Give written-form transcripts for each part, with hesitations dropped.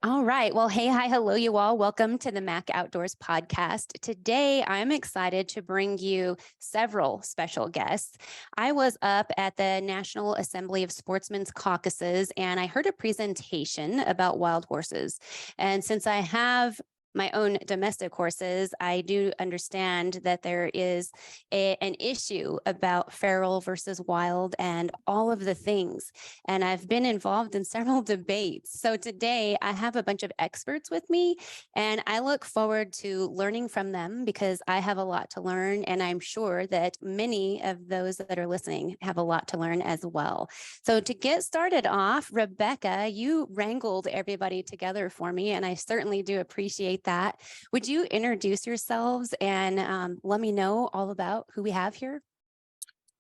All right. Well, hey, hi, hello, you all. Welcome to the Mac Outdoors podcast. Today, I'm excited to bring you several special guests. I was up at the National Assembly of Sportsmen's Caucuses and I heard a presentation about wild horses. And since I have my own domestic horses, I do understand that there is an issue about feral versus wild and all of the things. And I've been involved in several debates. So today I have a bunch of experts with me, and I look forward to learning from them because I have a lot to learn. And I'm sure that many of those that are listening have a lot to learn as well. So to get started off, Rebecca, you wrangled everybody together for me, and I certainly do appreciate that. Would you introduce yourselves and let me know all about who we have here?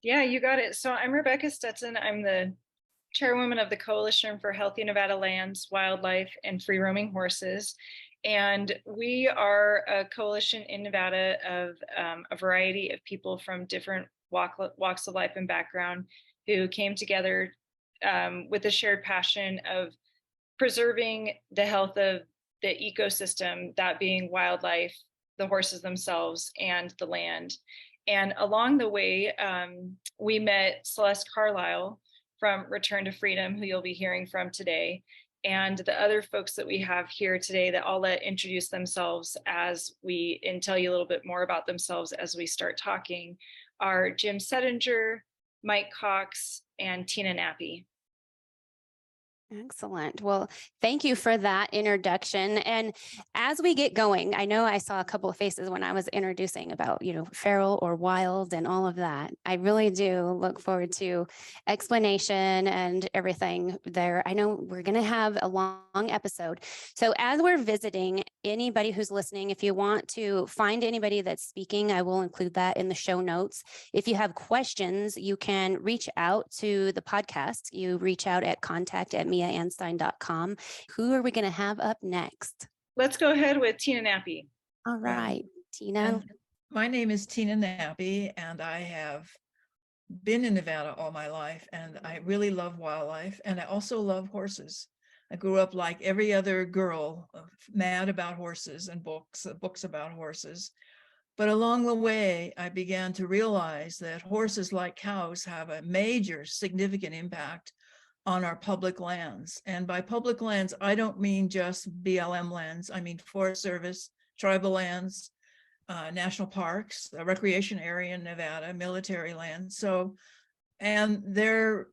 Yeah, you got it. So I'm Rebecca Stetson. I'm the chairwoman of the Coalition for Healthy Nevada Lands, Wildlife, and Free Roaming Horses. And we are a coalition in Nevada of a variety of people from different walks of life and background who came together with a shared passion of preserving the health of the ecosystem, that being wildlife, the horses themselves, and the land. And along the way, we met Celeste Carlisle from Return to Freedom, who you'll be hearing from today, and the other folks that we have here today that I'll let introduce themselves and tell you a little bit more about themselves as we start talking are Jim Settinger, Mike Cox, and Tina Nappy. Excellent. Well, thank you for that introduction. And as we get going, I know I saw a couple of faces when I was introducing about, feral or wild and all of that. I really do look forward to explanation and everything there. I know we're going to have a long episode. So as we're visiting, anybody who's listening, if you want to find anybody that's speaking, I will include that in the show notes. If you have questions, you can reach out to the podcast. You reach out at contact@Anstine.com. Who are we going to have up next? Let's go ahead with Tina Nappy. All right, Tina. And my name is Tina Nappy, and I have been in Nevada all my life, and I really love wildlife, and I also love horses. I grew up like every other girl, mad about horses and books about horses. But along the way, I began to realize that horses, like cows, have a major significant impact on our public lands. And by public lands, I don't mean just BLM lands. I mean Forest Service, tribal lands, national parks, a recreation area in Nevada, military land. And they're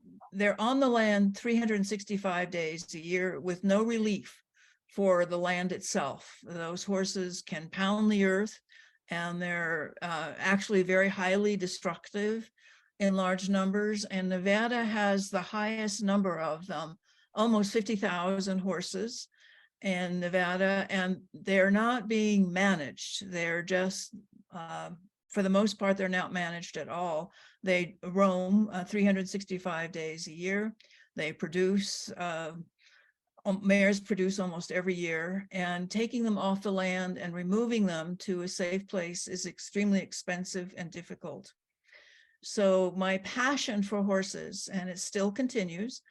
on the land 365 days a year with no relief for the land itself. Those horses can pound the earth, and they're actually very highly destructive in large numbers. And Nevada has the highest number of them, almost 50,000 horses in Nevada, and they're not being managed. They're just, for the most part, they're not managed at all. They roam 365 days a year. They produce, mares produce almost every year, and taking them off the land and removing them to a safe place is extremely expensive and difficult. So my passion for horses, and it still continues,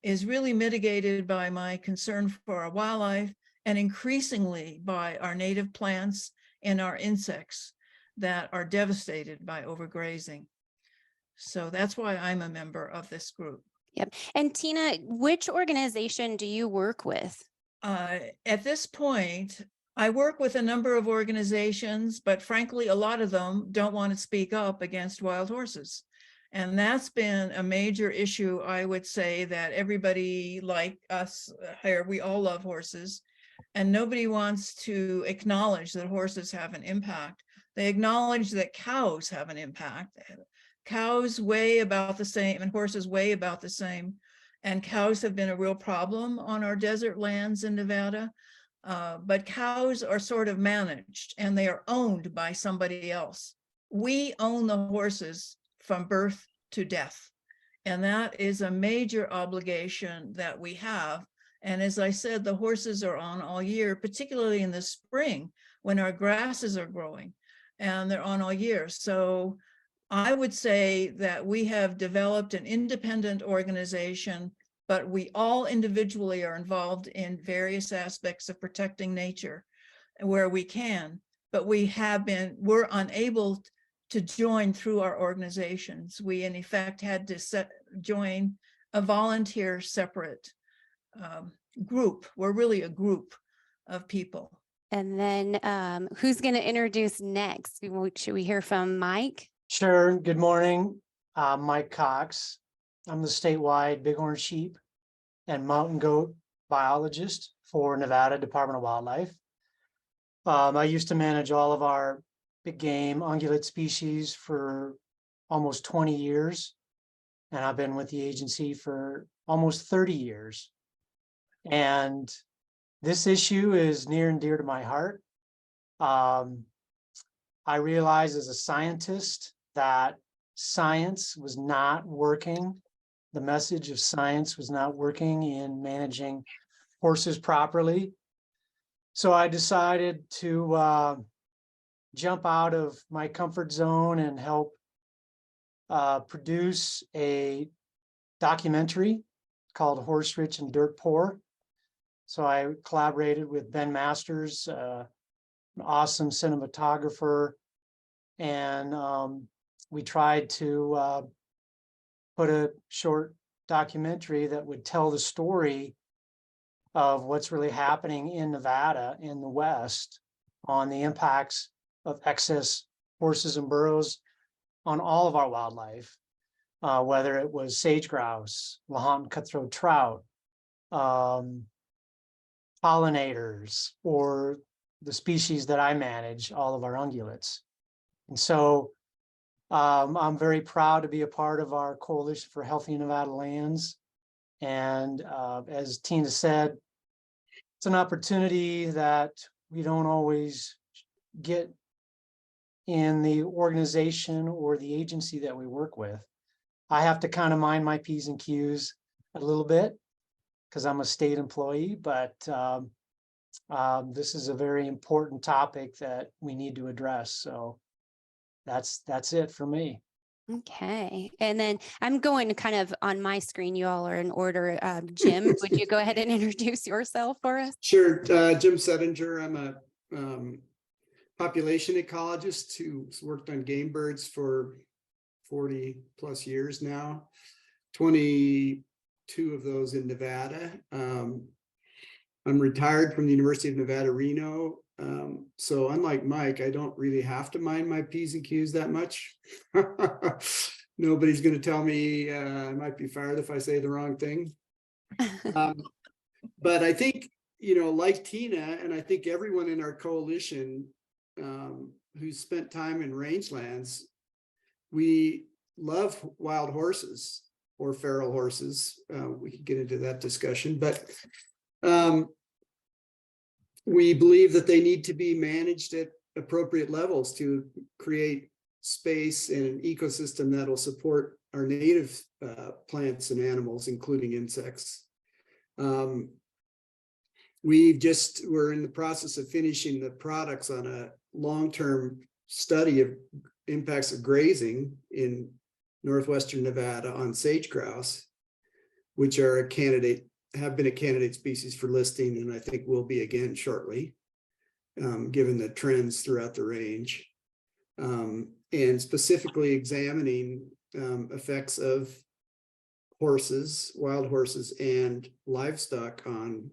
is really mitigated by my concern for our wildlife and increasingly by our native plants and our insects that are devastated by overgrazing. So that's why I'm a member of this group. Yep. And Tina, which organization do you work with? At this point, I work with a number of organizations, but frankly, a lot of them don't want to speak up against wild horses. And that's been a major issue. I would say that everybody like us here, we all love horses, and nobody wants to acknowledge that horses have an impact. They acknowledge that cows have an impact. Cows weigh about the same and horses weigh about the same. And cows have been a real problem on our desert lands in Nevada. But cows are sort of managed and they are owned by somebody else. We own the horses from birth to death. And that is a major obligation that we have. And as I said, the horses are on all year, particularly in the spring when our grasses are growing, and they're on all year. So I would say that we have developed an independent organization but we all individually are involved in various aspects of protecting nature where we can, but we're unable to join through our organizations. We in effect had to join a volunteer separate group. We're really a group of people. And then who's going to introduce next? Should we hear from Mike? Sure. Good morning. Mike Cox. I'm the statewide bighorn sheep and mountain goat biologist for Nevada Department of Wildlife. I used to manage all of our big game ungulate species for almost 20 years. And I've been with the agency for almost 30 years. And this issue is near and dear to my heart. I realized as a scientist that science was not working. The message of science was not working in managing horses properly. So I decided to jump out of my comfort zone and help produce a documentary called Horse Rich and Dirt Poor. So I collaborated with Ben Masters, an awesome cinematographer, and we tried to put a short documentary that would tell the story of what's really happening in Nevada in the West on the impacts of excess horses and burros on all of our wildlife, whether it was sage grouse, Lahontan cutthroat trout, pollinators, or the species that I manage, all of our ungulates. And so I'm very proud to be a part of our Coalition for Healthy Nevada Lands. And as Tina said, it's an opportunity that we don't always get in the organization or the agency that we work with. I have to kind of mind my P's and Q's a little bit because I'm a state employee, but this is a very important topic that we need to address. So that's it for me. Okay. And then I'm going to kind of on my screen, you all are in order. Jim, would you go ahead and introduce yourself for us? Sure. Jim Settinger. I'm a population ecologist who's worked on game birds for 40 plus years now, 22 of those in Nevada. I'm retired from the University of Nevada, Reno. So unlike Mike, I don't really have to mind my P's and Q's that much. Nobody's going to tell me I might be fired if I say the wrong thing. But I think, like Tina, and I think everyone in our coalition who's spent time in rangelands, we love wild horses or feral horses. We could get into that discussion, but we believe that they need to be managed at appropriate levels to create space and an ecosystem that'll support our native plants and animals, including insects. We're in the process of finishing the products on a long-term study of impacts of grazing in northwestern Nevada on sage grouse, which are have been a candidate species for listing, and I think will be again shortly, given the trends throughout the range, and specifically examining effects of horses, wild horses, and livestock on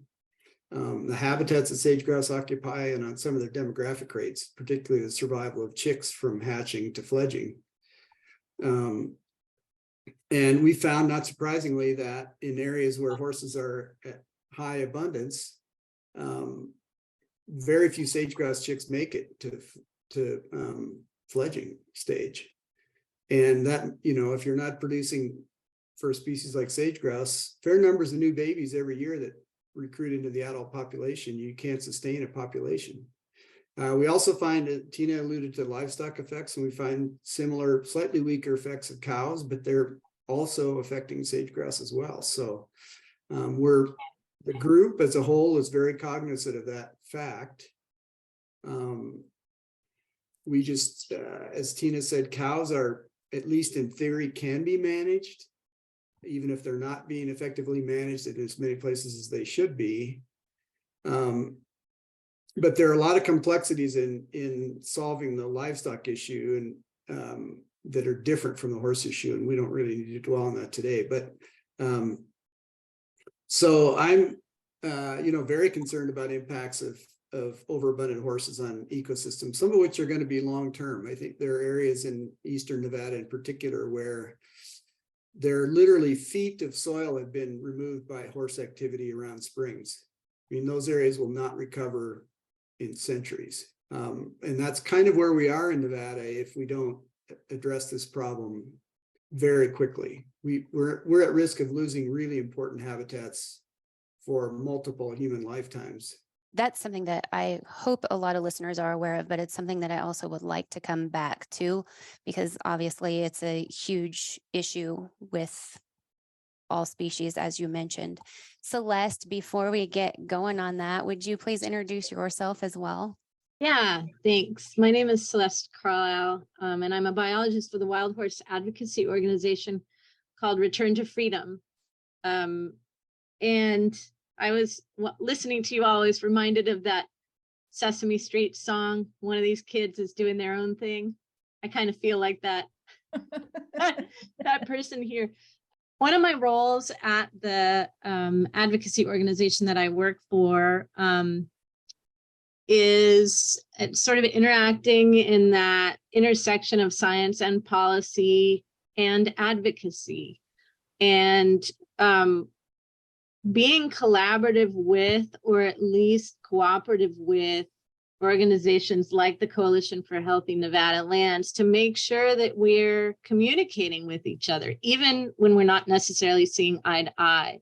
the habitats that sage grouse occupy and on some of their demographic rates, particularly the survival of chicks from hatching to fledging. And we found, not surprisingly, that in areas where horses are at high abundance, very few sage grouse chicks make it to fledging stage. And that, if you're not producing for a species like sage grouse, fair numbers of new babies every year that recruit into the adult population, you can't sustain a population. We also find that Tina alluded to livestock effects, and we find similar, slightly weaker effects of cows, but they're also affecting sage grouse as well. So the group as a whole is very cognizant of that fact. We just, as Tina said, cows are, at least in theory, can be managed. even if they're not being effectively managed in as many places as they should be. But there are a lot of complexities in solving the livestock issue and that are different from the horse issue, and we don't really need to dwell on that today. But so I'm very concerned about impacts of overabundant horses on ecosystems, some of which are going to be long term. I think there are areas in eastern Nevada in particular where there are literally feet of soil have been removed by horse activity around springs. I mean, those areas will not recover in centuries. And that's kind of where we are in Nevada if we don't address this problem very quickly. We're at risk of losing really important habitats for multiple human lifetimes. That's something that I hope a lot of listeners are aware of, but it's something that I also would like to come back to, because obviously it's a huge issue with all species, as you mentioned. Celeste, before we get going on that, would you please introduce yourself as well? Yeah, thanks. My name is Celeste Carlisle, and I'm a biologist for the Wild Horse Advocacy Organization called Return to Freedom. And I was listening to you all, I was reminded of that Sesame Street song, one of these kids is doing their own thing. I kind of feel like that, that person here. One of my roles at the advocacy organization that I work for is sort of interacting in that intersection of science and policy and advocacy, and being collaborative with, or at least cooperative with, organizations like the Coalition for Healthy Nevada Lands to make sure that we're communicating with each other, even when we're not necessarily seeing eye to eye.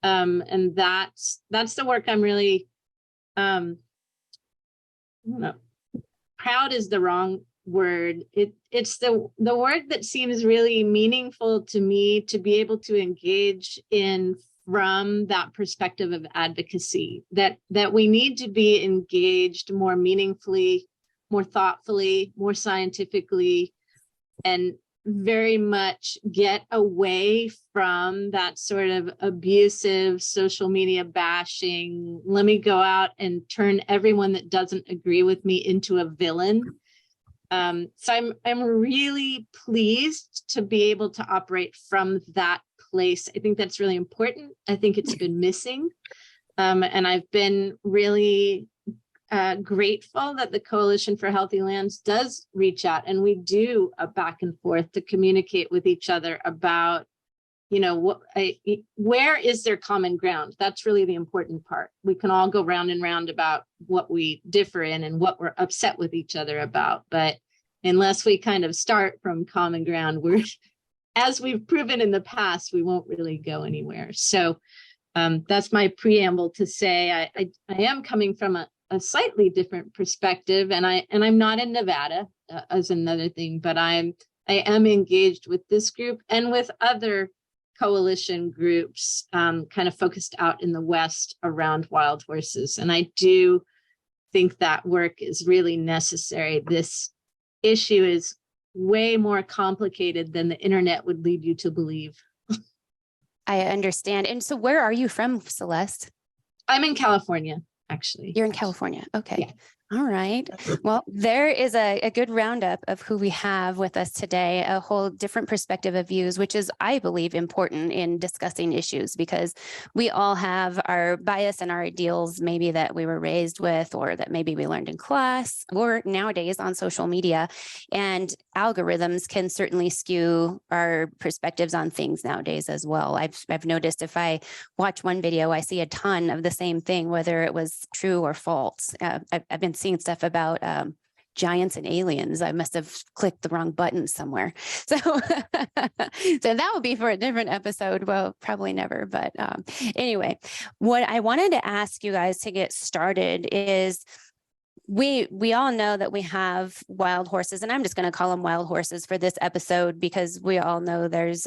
And that's the work I'm really, I don't know, proud is the wrong word. It's the work that seems really meaningful to me to be able to engage in from that perspective of advocacy, that we need to be engaged more meaningfully, more thoughtfully, more scientifically, and very much get away from that sort of abusive social media bashing. Let me go out and turn everyone that doesn't agree with me into a villain. So I'm really pleased to be able to operate from that place. I think that's really important. I think it's been missing. And I've been really grateful that the Coalition for Healthy Lands does reach out, and we do a back and forth to communicate with each other about, where is there common ground? That's really the important part. We can all go round and round about what we differ in and what we're upset with each other about. But unless we kind of start from common ground, as we've proven in the past, we won't really go anywhere. So that's my preamble to say I am coming from a slightly different perspective, and I'm not in Nevada as another thing, but I am engaged with this group and with other coalition groups kind of focused out in the West around wild horses. And I do think that work is really necessary. This issue is way more complicated than the internet would lead you to believe. I understand. And so where are you from, Celeste? I'm in California, actually. You're in California. Okay. Yeah. All right. Well, there is a good roundup of who we have with us today, a whole different perspective of views, which is, I believe, important in discussing issues, because we all have our bias and our ideals, maybe that we were raised with, or that maybe we learned in class, or nowadays on social media. And algorithms can certainly skew our perspectives on things nowadays as well. I've noticed if I watch one video, I see a ton of the same thing, whether it was true or false. I've been seeing stuff about giants and aliens. I must have clicked the wrong button somewhere. So, so that would be for a different episode. Well, probably never. But anyway, what I wanted to ask you guys to get started is, we all know that we have wild horses, and I'm just going to call them wild horses for this episode, because we all know there's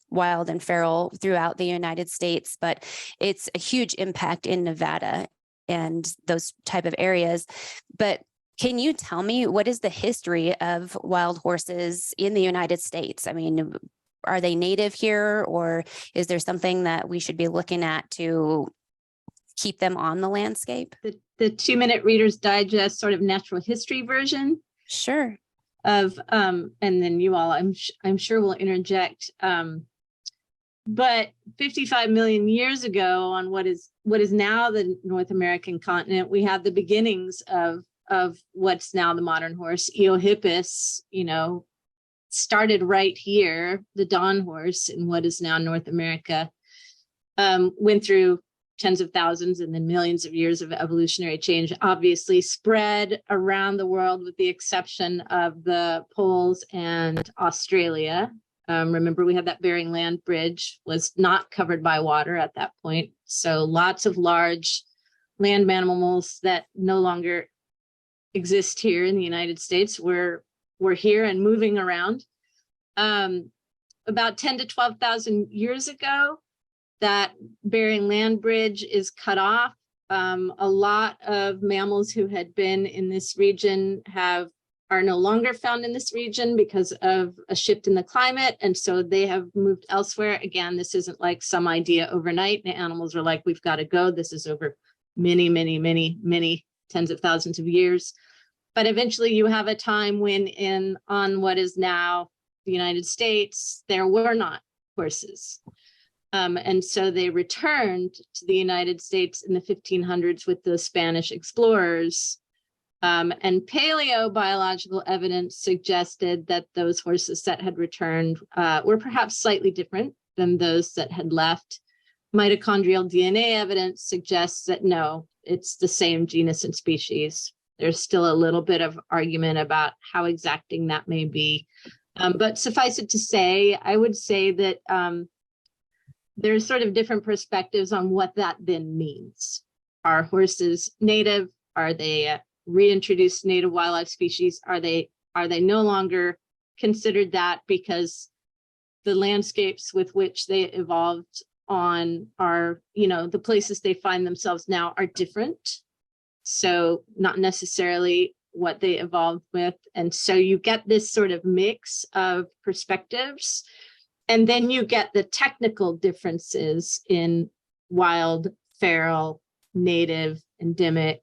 wild and feral throughout the United States, but it's a huge impact in Nevada and those type of areas. But can you tell me, what is the history of wild horses in the United States? I mean, are they native here, or is there something that we should be looking at to keep them on the landscape? The 2-minute Reader's Digest sort of natural history version Sure. of, and then you all, I'm sure will interject. But 55 million years ago, on what is now the North American continent, we have the beginnings of what's now the modern horse. Eohippus, started right here, the dawn horse in what is now North America, went through tens of thousands and then millions of years of evolutionary change, obviously spread around the world with the exception of the poles and Australia. Remember, we had that Bering Land Bridge, was not covered by water at that point. So lots of large land mammals that no longer exist here in the United States were here and moving around. About 10 to 12,000 years ago, that Bering Land Bridge is cut off. A lot of mammals who had been in this region are no longer found in this region because of a shift in the climate. And so they have moved elsewhere. Again, this isn't like some idea overnight. The animals are like, we've got to go. This is over many, many, many, many tens of thousands of years. But eventually you have a time when on what is now the United States, there were not horses. And so they returned to the United States in the 1500s with the Spanish explorers. And paleobiological evidence suggested that those horses that had returned were perhaps slightly different than those that had left. Mitochondrial DNA evidence suggests that no, it's the same genus and species. There's still a little bit of argument about how exacting that may be. But suffice it to say, I would say that there's sort of different perspectives on what that then means. Are horses native? Are they reintroduced native wildlife species? Are they no longer considered that because the landscapes with which they evolved on are, the places they find themselves now are different. So not necessarily what they evolved with. And so you get this sort of mix of perspectives. And then you get the technical differences in wild, feral, native, endemic,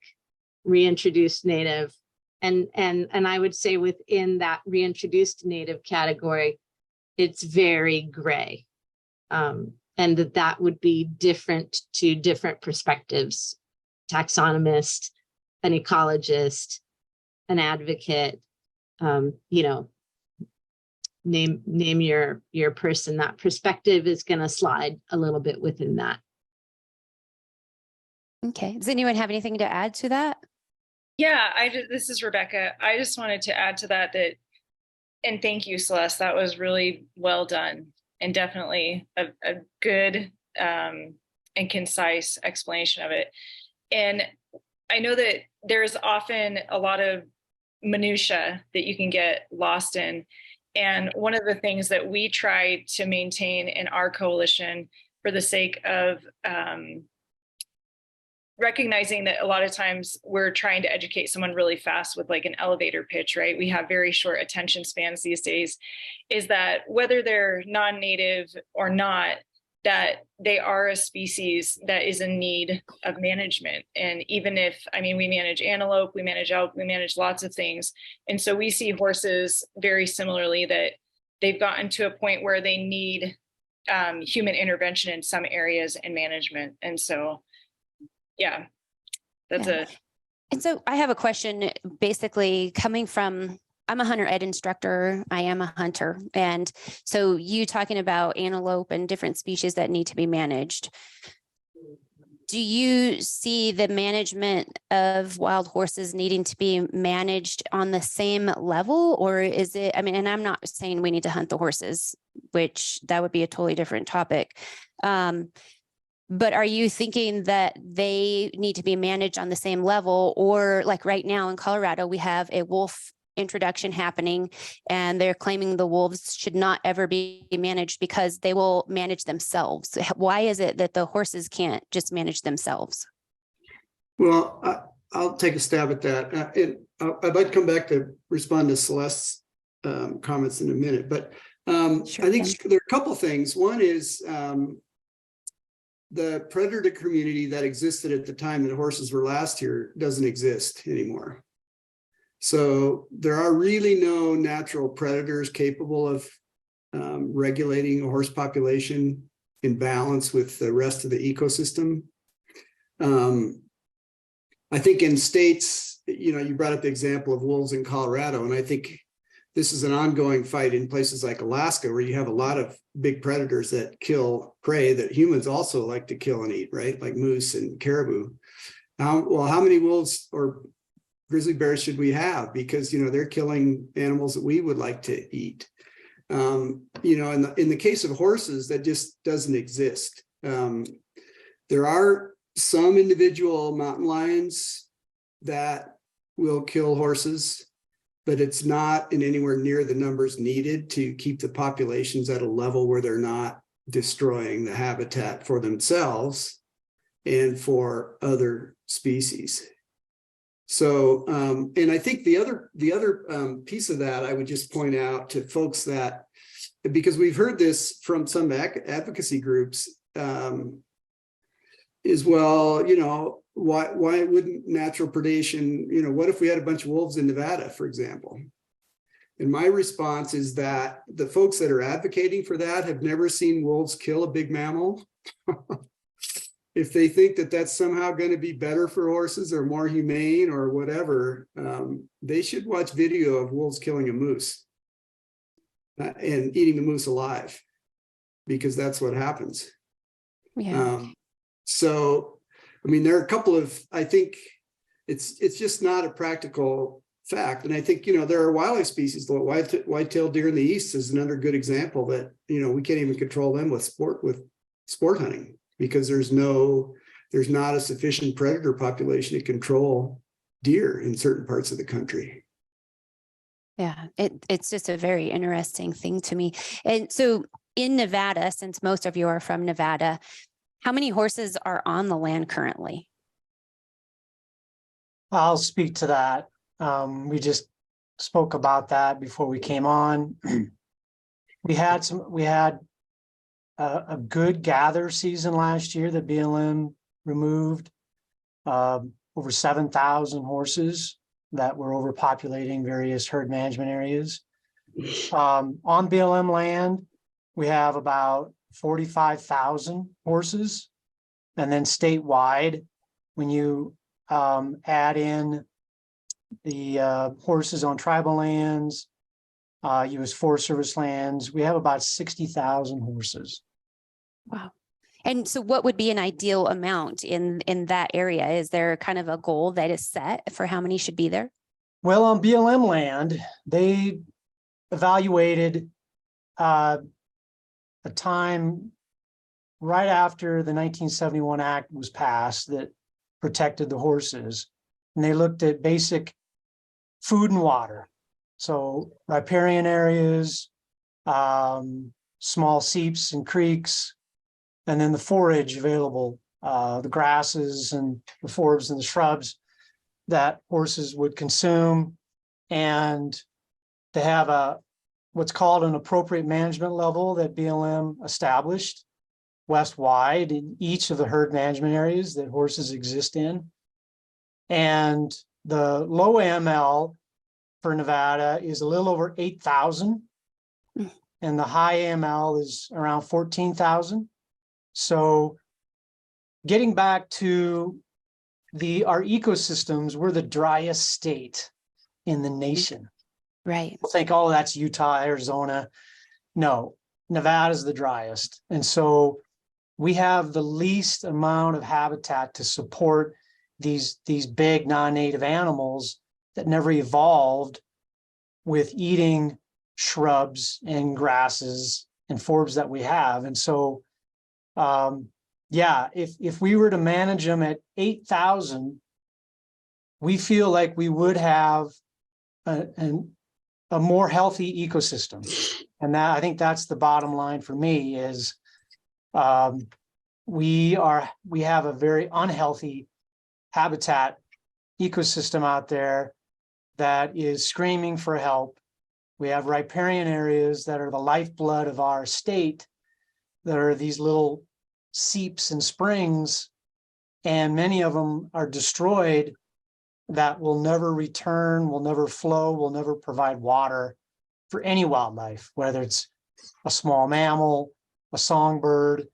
reintroduced native. And I would say within that reintroduced native category, it's very gray. And that would be different to different perspectives. Taxonomist, an ecologist, an advocate, name your person. That perspective is going to slide a little bit within that. Okay. Does anyone have anything to add to that? Yeah, this is Rebecca. I just wanted to add to that, and thank you, Celeste. That was really well done and definitely a good and concise explanation of it. And I know that there's often a lot of minutia that you can get lost in. And one of the things that we try to maintain in our coalition, for the sake of recognizing that a lot of times we're trying to educate someone really fast with like an elevator pitch, right? We have very short attention spans these days, is that whether they're non-native or not, that they are a species that is in need of management. And even if, we manage antelope, we manage elk, we manage lots of things. And so we see horses very similarly, that they've gotten to a point where they need human intervention in some areas and management. And so, yeah, that's Yeah. And so I have a question, basically coming from, I'm a hunter ed instructor. I am a hunter. And so you talking about antelope and different species that need to be managed. Do you see the management of wild horses needing to be managed on the same level, or is it, and I'm not saying we need to hunt the horses, which that would be a totally different topic. But are you thinking that they need to be managed on the same level? Or like right now in Colorado, we have a wolf introduction happening, and they're claiming the wolves should not ever be managed because they will manage themselves. Why is it that the horses can't just manage themselves? Well, I'll take a stab at that. I'd like to come back to respond to Celeste's comments in a minute, but Sure I think can. there are a couple of things. One is the predator community that existed at the time that horses were last here doesn't exist anymore. So there are really no natural predators capable of regulating a horse population in balance with the rest of the ecosystem. I think in states, you brought up the example of wolves in Colorado, and I think this is an ongoing fight in places like Alaska, where you have a lot of big predators that kill prey that humans also like to kill and eat, right? Like moose and caribou. How many wolves or grizzly bears should we have? Because, they're killing animals that we would like to eat. In the case of horses, that just doesn't exist. There are some individual mountain lions that will kill horses, but it's not in anywhere near the numbers needed to keep the populations at a level where they're not destroying the habitat for themselves and for other species. So, and I think the other piece of that, I would just point out to folks that, because we've heard this from some advocacy groups, is, well, why wouldn't natural predation, what if we had a bunch of wolves in Nevada, for example? And my response is that the folks that are advocating for that have never seen wolves kill a big mammal. If they think that that's somehow going to be better for horses or more humane or whatever, they should watch video of wolves killing a moose and eating the moose alive, because that's what happens. Yeah. So, there are a couple of, I think it's just not a practical fact. And I think, there are wildlife species, the white-tailed deer in the East is another good example that, we can't even control them with sport hunting, because there's not a sufficient predator population to control deer in certain parts of the country. Yeah, it's just a very interesting thing to me. And so in Nevada, since most of you are from Nevada, how many horses are on the land currently? I'll speak to that. We just spoke about that before we came on. We had a good gather season last year that BLM removed over 7,000 horses that were overpopulating various herd management areas. On BLM land, we have about 45,000 horses. And then statewide, when you add in the horses on tribal lands, U.S. Forest Service lands, we have about 60,000 horses. Wow. And so what would be an ideal amount in that area? Is there kind of a goal that is set for how many should be there? Well, on BLM land, they evaluated a time right after the 1971 Act was passed that protected the horses. And they looked at basic food and water. So riparian areas, small seeps and creeks, and then the forage available, the grasses and the forbs and the shrubs that horses would consume, and to have what's called an appropriate management level that BLM established west-wide in each of the herd management areas that horses exist in. And the low AML for Nevada is a little over 8,000, and the high AML is around 14,000. So getting back to our ecosystems, we're the driest state in the nation. Right. People think, oh, that's Utah, Arizona. No, Nevada's the driest. And so we have the least amount of habitat to support these big non-native animals that never evolved with eating shrubs and grasses and forbs that we have. And so, if we were to manage them at 8,000, we feel like we would have a more healthy ecosystem. And that, I think that's the bottom line for me is we have a very unhealthy habitat ecosystem out there that is screaming for help We have riparian areas that are the lifeblood of our state. There are these little seeps and springs, and many of them are destroyed that will never return, will never flow, will never provide water for any wildlife, whether it's a small mammal, a songbird,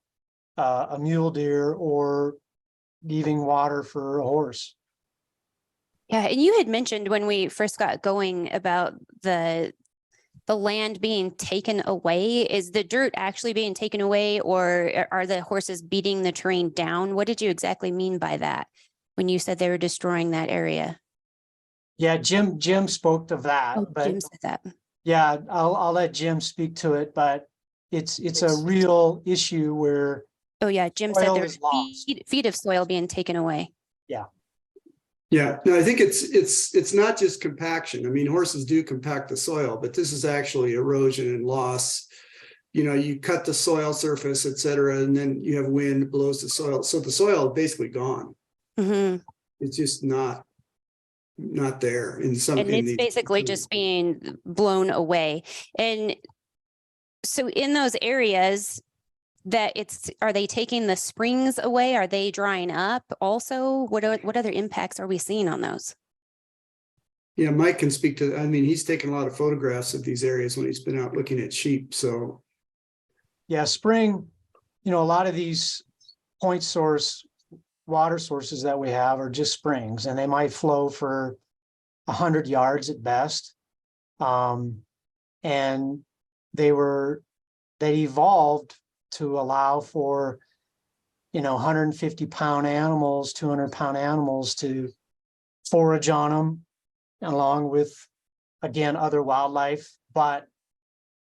a mule deer, or giving water for a horse. Yeah, and you had mentioned when we first got going about the land being taken away. Is the dirt actually being taken away, or are the horses beating the terrain down? What did you exactly mean by that when you said they were destroying that area? Yeah, Jim spoke of that, Oh, but Jim said that. yeah, I'll let Jim speak to it, but it's a real issue where Oh yeah, Jim said soil there's is lost. feet of soil being taken away. Yeah. Yeah, no, I think it's not just compaction. I mean, horses do compact the soil, but this is actually erosion and loss. You know, you cut the soil surface, et cetera, and then you have wind blows the soil. So the soil is basically gone. Mm-hmm. It's just not there in some. And it's basically just being blown away. And so in those areas that are they taking the springs away? Are they drying up also? What other impacts are we seeing on those? Yeah, Mike can speak to, I mean, he's taken a lot of photographs of these areas when he's been out looking at sheep. So Yeah, spring, a lot of these point source water sources that we have are just springs, and they might flow for 100 yards at best. And they evolved to allow for 150-pound animals, 200-pound animals to forage on them, along with, again, other wildlife. But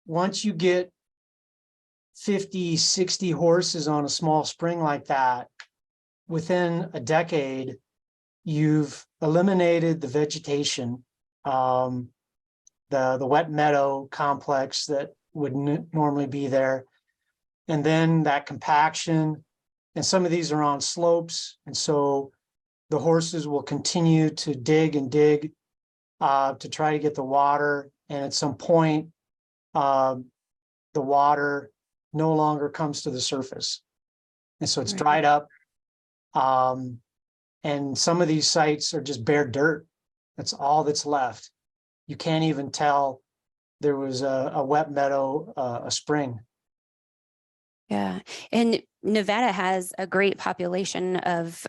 once you get 50, 60 horses on a small spring like that, within a decade, you've eliminated the vegetation, the wet meadow complex that would normally be there. And then that compaction, and some of these are on slopes. And so the horses will continue to dig and dig to try to get the water. And at some point, the water no longer comes to the surface. And so it's dried up. And some of these sites are just bare dirt. That's all that's left. You can't even tell there was a wet meadow, a spring. Yeah. And Nevada has a great population of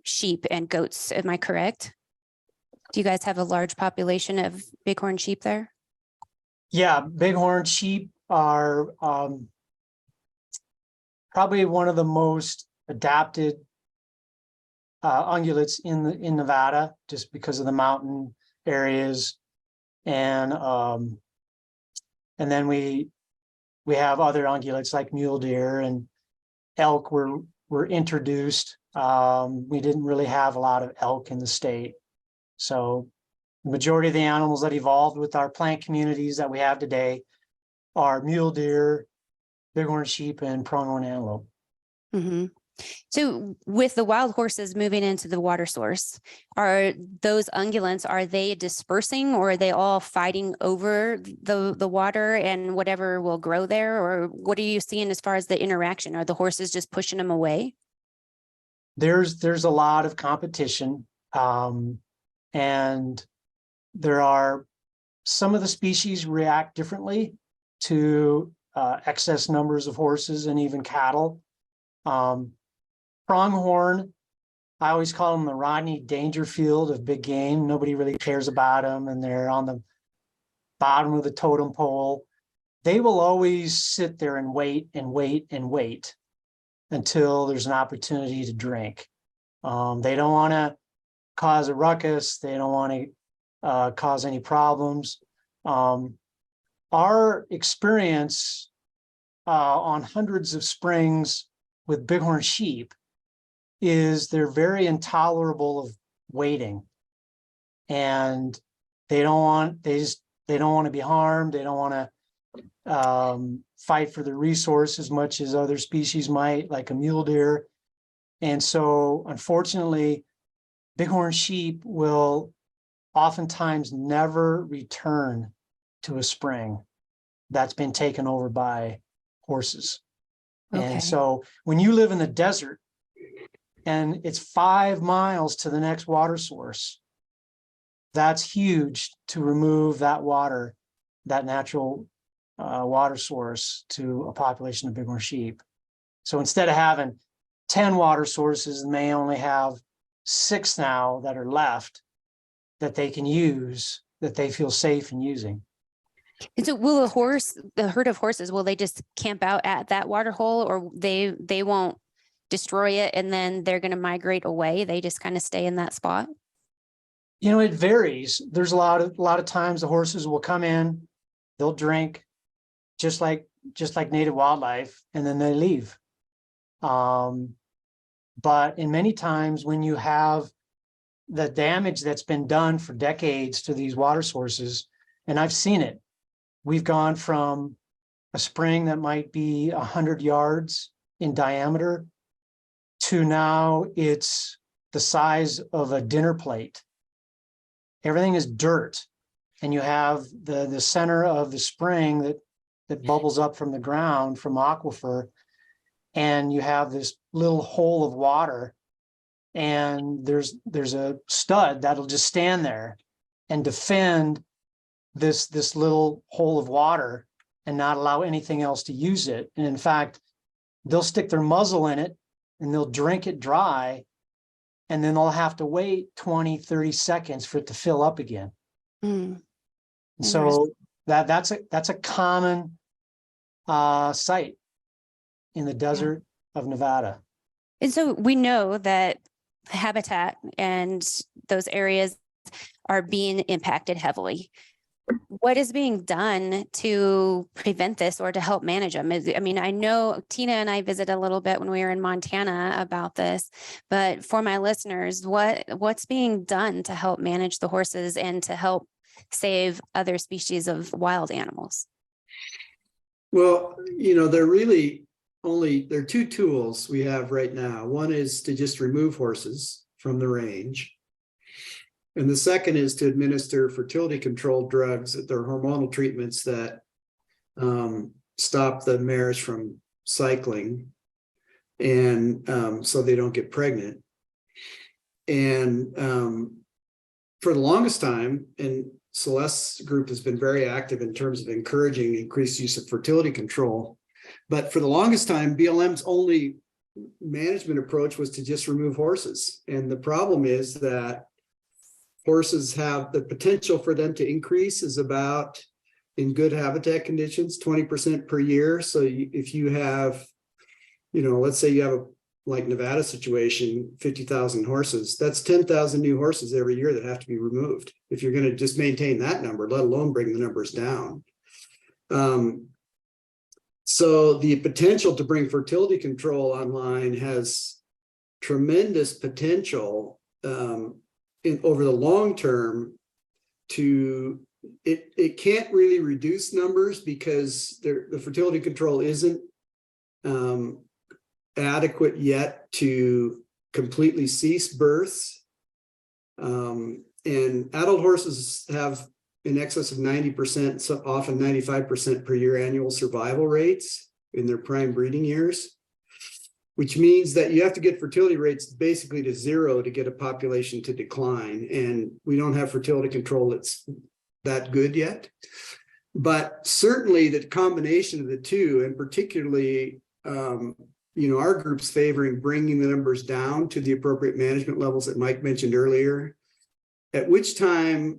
sheep and goats. Am I correct? Do you guys have a large population of bighorn sheep there? Yeah, bighorn sheep are probably one of the most adapted ungulates in Nevada, just because of the mountain areas, and then we have other ungulates like mule deer and elk were introduced. We didn't really have a lot of elk in the state, so the majority of the animals that evolved with our plant communities that we have today are mule deer, bighorn sheep, and pronghorn antelope. Mm-hmm. So with the wild horses moving into the water source, are those ungulates, are they dispersing, or are they all fighting over the water and whatever will grow there? Or what are you seeing as far as the interaction? Are the horses just pushing them away? There's a lot of competition, and there are some of the species react differently to excess numbers of horses and even cattle. Pronghorn, I always call them the Rodney Dangerfield of big game. Nobody really cares about them, and they're on the bottom of the totem pole. They will always sit there and wait and wait and wait until there's an opportunity to drink. They don't want to cause a ruckus. They don't want to cause any problems. Our experience on hundreds of springs with bighorn sheep is they're very intolerable of waiting, and they don't want to be harmed. They don't want to fight for the resource as much as other species might, like a mule deer. And so unfortunately, bighorn sheep will oftentimes never return to a spring that's been taken over by horses. Okay. And so when you live in the desert and it's 5 miles to the next water source, that's huge to remove that water, that natural water source, to a population of bighorn sheep. So instead of having 10 water sources, they may only have 6 now that are left that they can use, that they feel safe in using. And so will the herd of horses, will they just camp out at that water hole, or they won't destroy it and then they're going to migrate away? They just kind of stay in that spot? You know, it varies. There's a lot of times the horses will come in, they'll drink just like native wildlife, and then they leave. But in many times when you have the damage that's been done for decades to these water sources, and I've seen it, we've gone from a spring that might be 100 yards in diameter to now it's the size of a dinner plate. Everything is dirt, and you have the center of the spring that bubbles up from the ground from aquifer, and you have this little hole of water, and there's a stud that'll just stand there and defend this little hole of water and not allow anything else to use it. And in fact, they'll stick their muzzle in it and they'll drink it dry, and then they'll have to wait 20, 30 seconds for it to fill up again. Mm. So that's a common site in the desert of Nevada. And so we know that habitat and those areas are being impacted heavily. What is being done to prevent this or to help manage them? I mean, I know Tina and I visited a little bit when we were in Montana about this, but for my listeners, what's being done to help manage the horses and to help save other species of wild animals? Well, there are 2 tools we have right now. One is to just remove horses from the range. And the second is to administer fertility control drugs. They're hormonal treatments that stop the mares from cycling, and so they don't get pregnant. And for the longest time, and Celeste's group has been very active in terms of encouraging increased use of fertility control. But for the longest time, BLM's only management approach was to just remove horses. And the problem is that horses have the potential for them to increase is about, in good habitat conditions, 20% per year. So if you have, let's say you have like Nevada situation, 50,000 horses, that's 10,000 new horses every year that have to be removed if you're going to just maintain that number, let alone bring the numbers down. So the potential to bring fertility control online has tremendous potential over the long term. It can't really reduce numbers because the fertility control isn't adequate yet to completely cease births. And adult horses have in excess of 90%, so often 95% per year annual survival rates in their prime breeding years, which means that you have to get fertility rates basically to 0 to get a population to decline. And we don't have fertility control that's that good yet. But certainly the combination of the two, and particularly, our group's favoring bringing the numbers down to the appropriate management levels that Mike mentioned earlier, at which time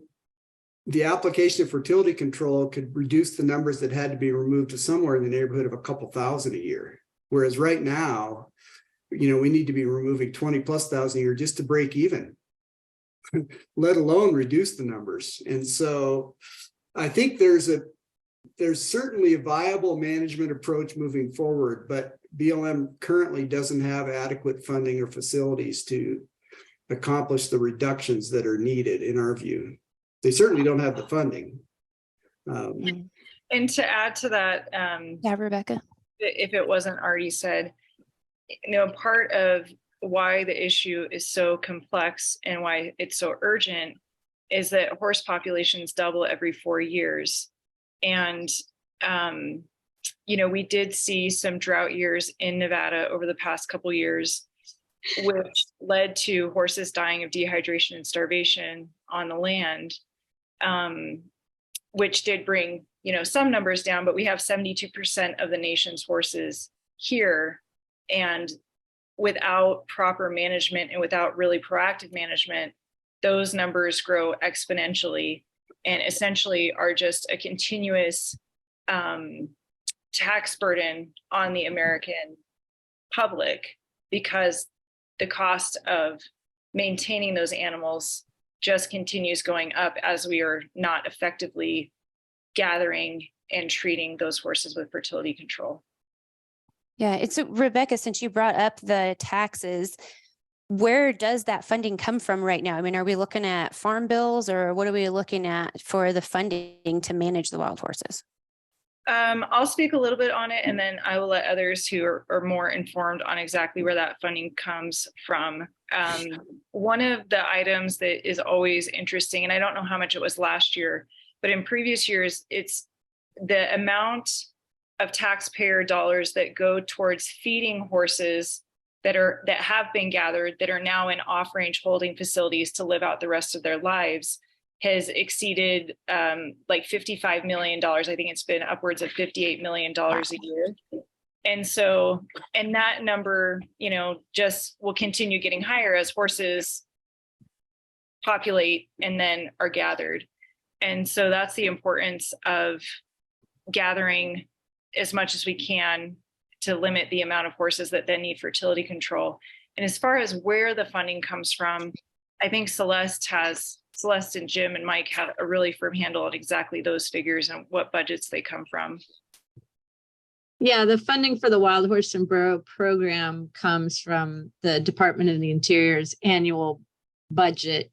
the application of fertility control could reduce the numbers that had to be removed to somewhere in the neighborhood of a couple thousand a year. Whereas right now, we need to be removing 20,000+ a year just to break even, let alone reduce the numbers. And so I think there's certainly a viable management approach moving forward, but BLM currently doesn't have adequate funding or facilities to accomplish the reductions that are needed in our view. They certainly don't have the funding. And to add to that, Yeah, Rebecca. if it wasn't already said, part of why the issue is so complex and why it's so urgent is that horse populations double every 4 years. And, we did see some drought years in Nevada over the past couple years, which led to horses dying of dehydration and starvation on the land, which did bring, some numbers down, but we have 72% of the nation's horses here. And without proper management and without really proactive management, those numbers grow exponentially and essentially are just a continuous tax burden on the American public, because the cost of maintaining those animals just continues going up as we are not effectively gathering and treating those horses with fertility control. Yeah, it's Rebecca, since you brought up the taxes, where does that funding come from right now? I mean, are we looking at farm bills, or what are we looking at for the funding to manage the wild horses? I'll speak a little bit on it, and then I will let others who are more informed on exactly where that funding comes from. One of the items that is always interesting, and I don't know how much it was last year, but in previous years, it's the amount of taxpayer dollars that go towards feeding horses that have been gathered, that are now in off-range holding facilities to live out the rest of their lives, has exceeded like $55 million. I think it's been upwards of $58 million a year. And that number, just will continue getting higher as horses populate and then are gathered. And so that's the importance of gathering as much as we can to limit the amount of horses that then need fertility control. And as far as where the funding comes from, I think Celeste and Jim and Mike have a really firm handle on exactly those figures and what budgets they come from. Yeah, the funding for the Wild Horse and Burro program comes from the Department of the Interior's annual budget,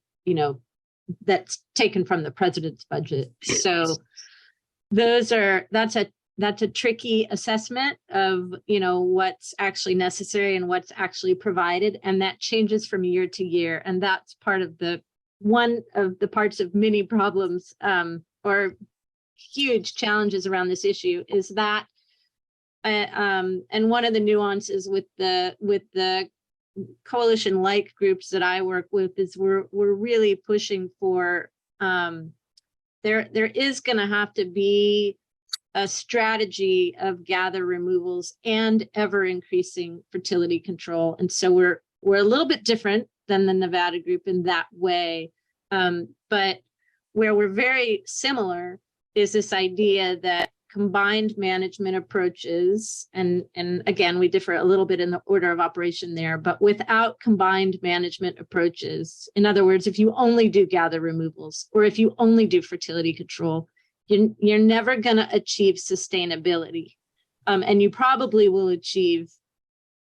that's taken from the president's budget. So that's a tricky assessment of, what's actually necessary and what's actually provided. And that changes from year to year. And that's one of the parts of many problems or huge challenges around this issue is that, and one of the nuances with the coalition-like groups that I work with is we're really pushing for, there is going to have to be a strategy of gather removals and ever increasing fertility control. And so we're a little bit different than the Nevada group in that way. But where we're very similar is this idea that combined management approaches, and again, we differ a little bit in the order of operation there, but without combined management approaches, in other words, if you only do gather removals or if you only do fertility control, you're never going to achieve sustainability. And you probably will achieve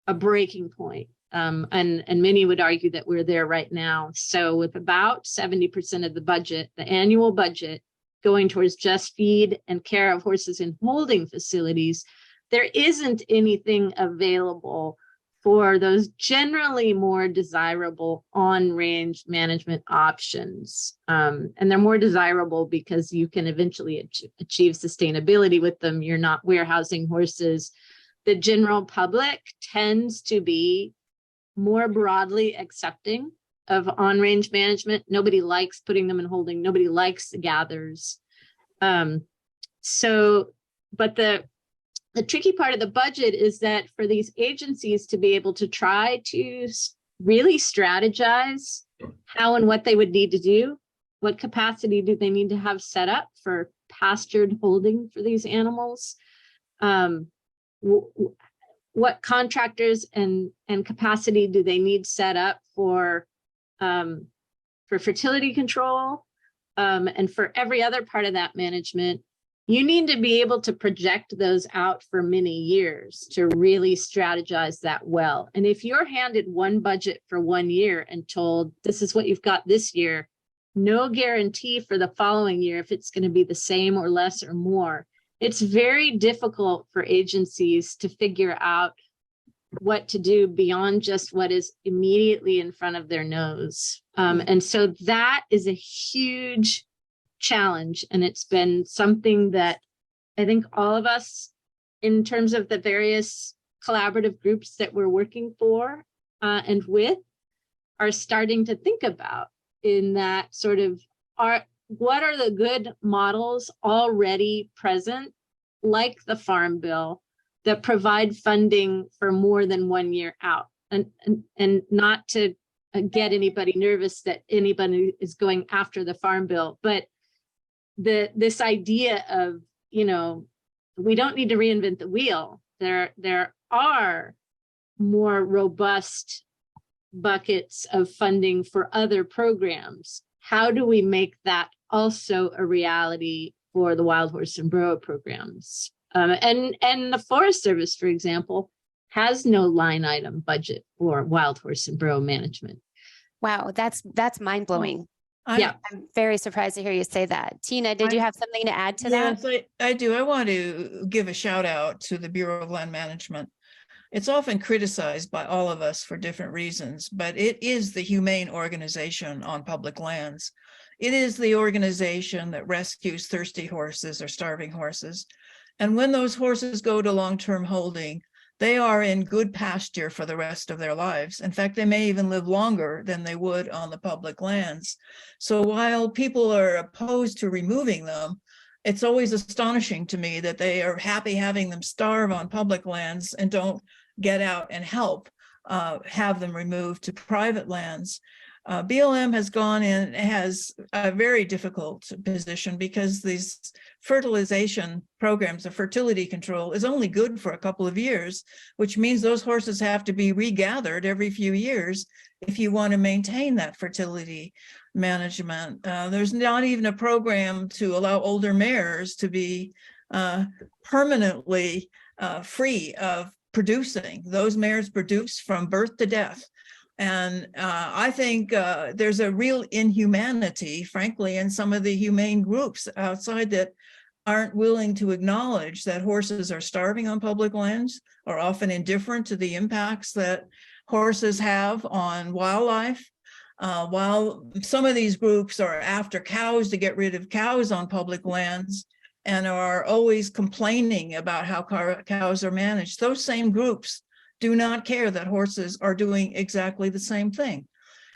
a breaking point. And many would argue that we're there right now. So with about 70% of the budget, the annual budget, going towards just feed and care of horses in holding facilities, there isn't anything available for those generally more desirable on-range management options. And they're more desirable because you can eventually achieve sustainability with them. You're not warehousing horses. The general public tends to be more broadly accepting of on-range management. Nobody likes putting them in holding. Nobody likes the gathers. But the tricky part of the budget is that for these agencies to be able to try to really strategize how and what they would need to do, what capacity do they need to have set up for pastured holding for these animals, what contractors and capacity do they need set up for fertility control, and for every other part of that management. You need to be able to project those out for many years to really strategize that well. And if you're handed one budget for 1 year and told this is what you've got this year, no guarantee for the following year if it's going to be the same or less or more, it's very difficult for agencies to figure out what to do beyond just what is immediately in front of their nose. And so that is a huge challenge. And it's been something that I think all of us, in terms of the various collaborative groups that we're working for and with, are starting to think about in that sort of what are the good models already present, like the Farm Bill, that provide funding for more than 1 year out, and not to get anybody nervous that anybody is going after the Farm Bill, but this idea of, we don't need to reinvent the wheel. There are more robust buckets of funding for other programs. How do we make that also a reality for the Wild Horse and Burro programs? And the Forest Service, for example, has no line item budget for Wild Horse and Burro management. Wow, that's mind blowing. Yeah. I'm very surprised to hear you say that. Tina, did you have something to add to that? Yes, I do. I want to give a shout out to the Bureau of Land Management. It's often criticized by all of us for different reasons, but it is the humane organization on public lands. It is the organization that rescues thirsty horses or starving horses. And when those horses go to long-term holding, they are in good pasture for the rest of their lives. In fact, they may even live longer than they would on the public lands. So while people are opposed to removing them, it's always astonishing to me that they are happy having them starve on public lands and don't get out and help have them removed to private lands. BLM has gone in, has a very difficult position because these fertilization programs of fertility control is only good for a couple of years, which means those horses have to be regathered every few years if you want to maintain that fertility management. There's not even a program to allow older mares to be permanently free of producing. Those mares produce from birth to death. And I think there's a real inhumanity, frankly, in some of the humane groups outside that aren't willing to acknowledge that horses are starving on public lands, are often indifferent to the impacts that horses have on wildlife. While some of these groups are after cows to get rid of cows on public lands and are always complaining about how cows are managed, those same groups do not care that horses are doing exactly the same thing.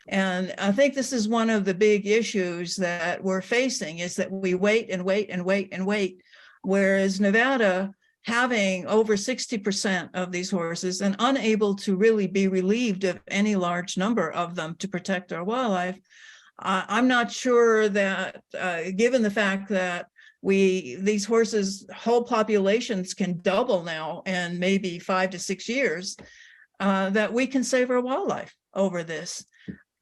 And I think this is one of the big issues that we're facing, is that we wait and wait and wait and wait, whereas Nevada, having over 60% of these horses and unable to really be relieved of any large number of them to protect our wildlife, I'm not sure that given the fact that these horses, whole populations can double now in maybe 5 to 6 years, that we can save our wildlife over this.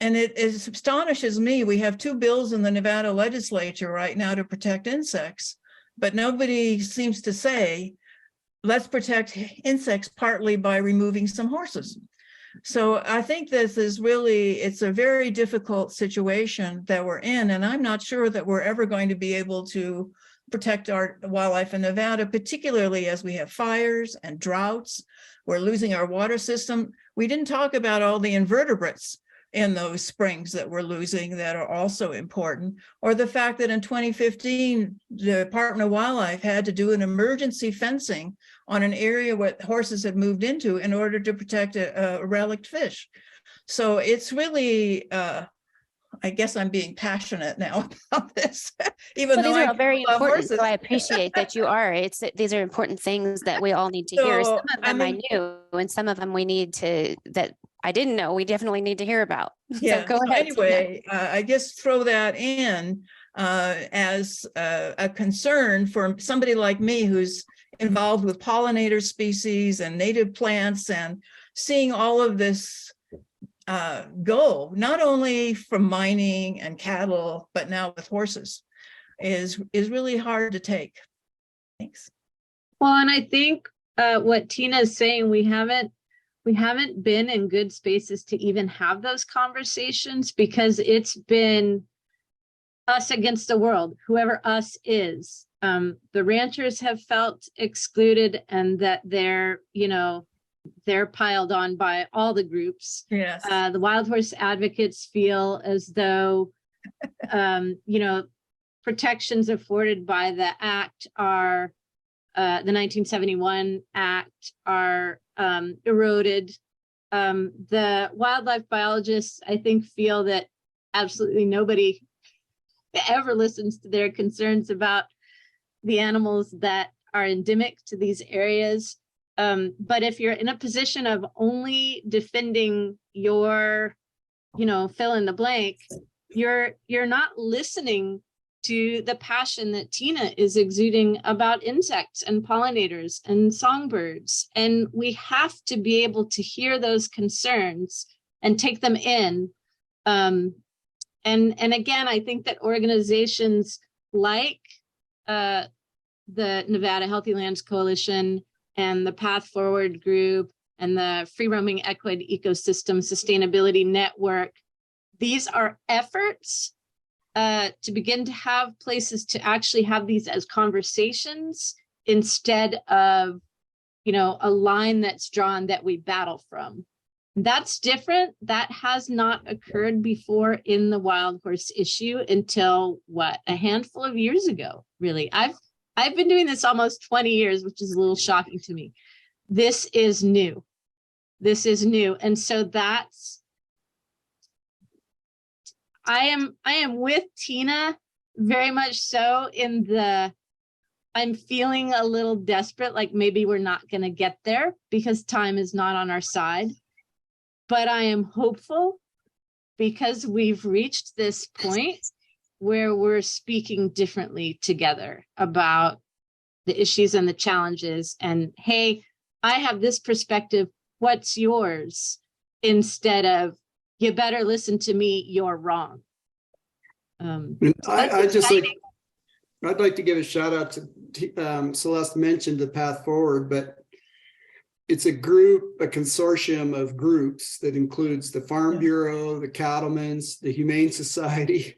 And it astonishes me. We have 2 bills in the Nevada legislature right now to protect insects, but nobody seems to say, let's protect insects partly by removing some horses. So I think this is really, it's a very difficult situation that we're in. And I'm not sure that we're ever going to be able to protect our wildlife in Nevada, particularly as we have fires and droughts. We're losing our water system. We didn't talk about all the invertebrates in those springs that we're losing that are also important, or the fact that in 2015, the Department of Wildlife had to do an emergency fencing on an area where horses had moved into in order to protect a relict fish. So it's really, I guess I'm being passionate now about this, even though these are all very important. horses. So I appreciate that you are. These are important things that we all need to hear. Some of them I knew, and some of them we need to, that I didn't know, we definitely need to hear about. Yeah. So go ahead. Anyway, I just throw that in as a concern for somebody like me who's involved with pollinator species and native plants, and seeing all of this go, not only from mining and cattle, but now with horses, is really hard to take. Thanks. Well, and I think what Tina is saying, we haven't been in good spaces to even have those conversations, because it's been us against the world, whoever us is. The ranchers have felt excluded, and that they're piled on by all the groups. Yes. The wild horse advocates feel as though, protections afforded by the act are the 1971 Act are eroded. The wildlife biologists, I think, feel that absolutely nobody ever listens to their concerns about the animals that are endemic to these areas. But if you're in a position of only defending your, fill in the blank, you're not listening to the passion that Tina is exuding about insects and pollinators and songbirds. And we have to be able to hear those concerns and take them in. And again, I think that organizations like the Nevada Healthy Lands Coalition and the Path Forward Group and the Free Roaming Equid Ecosystem Sustainability Network, these are efforts to begin to have places to actually have these as conversations instead of, a line that's drawn that we battle from. That's different. That has not occurred before in the wild horse issue until a handful of years ago, really. I've been doing this almost 20 years, which is a little shocking to me. This is new. This is new. And so I am with Tina very much so in I'm feeling a little desperate, like maybe we're not going to get there because time is not on our side. But I am hopeful because we've reached this point where we're speaking differently together about the issues and the challenges. And hey, I have this perspective. What's yours? Instead of, you better listen to me, you're wrong. I'd like to give a shout out to Celeste mentioned the Path Forward, but it's a consortium of groups that includes the Farm Bureau, the Cattlemen's, the Humane Society,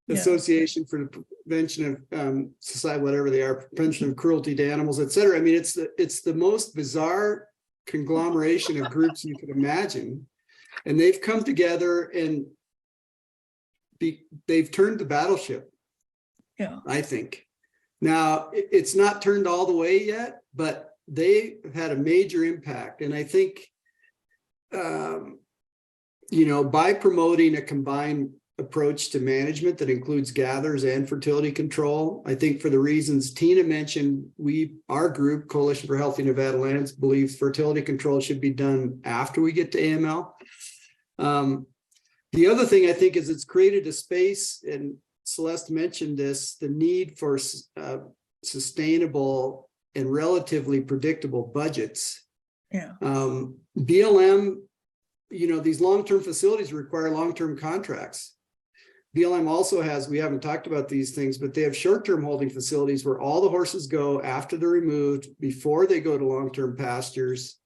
the Association for the Prevention of Society, whatever they are, Prevention of Cruelty to Animals, et cetera. I mean, it's the most bizarre conglomeration of groups you could imagine. And they've come together and they've turned the battleship. Yeah, I think. Now, it's not turned all the way yet, but they have had a major impact. And I think, by promoting a combined approach to management that includes gathers and fertility control, I think for the reasons Tina mentioned, our group, Coalition for Healthy Nevada Lands, believes fertility control should be done after we get to AML. The other thing I think is it's created a space, and Celeste mentioned this, the need for sustainable and relatively predictable budgets. BLM, these long-term facilities require long-term contracts. BLM also has, we haven't talked about these things, but they have short-term holding facilities where all the horses go after they're removed, before they go to long-term pastures.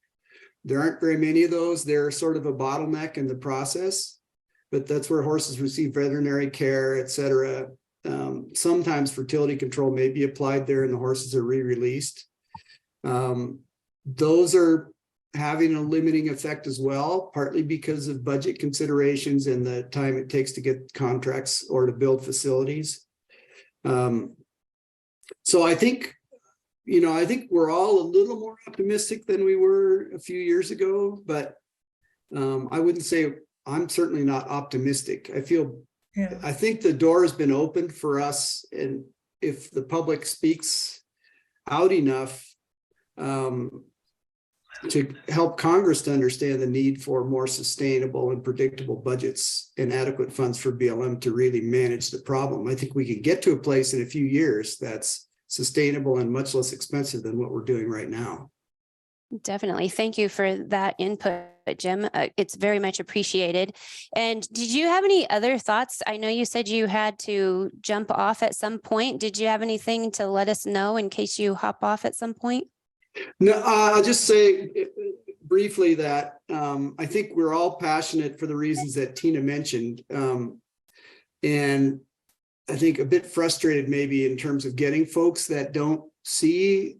There aren't very many of those. They're sort of a bottleneck in the process, but that's where horses receive veterinary care, et cetera. Sometimes fertility control may be applied there and the horses are re-released. Those are having a limiting effect as well, partly because of budget considerations and the time it takes to get contracts or to build facilities. So I think, I think we're all a little more optimistic than we were a few years ago, but I wouldn't say, I'm certainly not optimistic. I think the door has been opened for us, and if the public speaks out enough to help Congress to understand the need for more sustainable and predictable budgets and adequate funds for BLM to really manage the problem, I think we can get to a place in a few years that's sustainable and much less expensive than what we're doing right now. Definitely. Thank you for that input, Jim. It's very much appreciated. And did you have any other thoughts? I know you said you had to jump off at some point. Did you have anything to let us know in case you hop off at some point? No, I'll just say briefly that I think we're all passionate for the reasons that Tina mentioned. And I think a bit frustrated maybe in terms of getting folks that don't see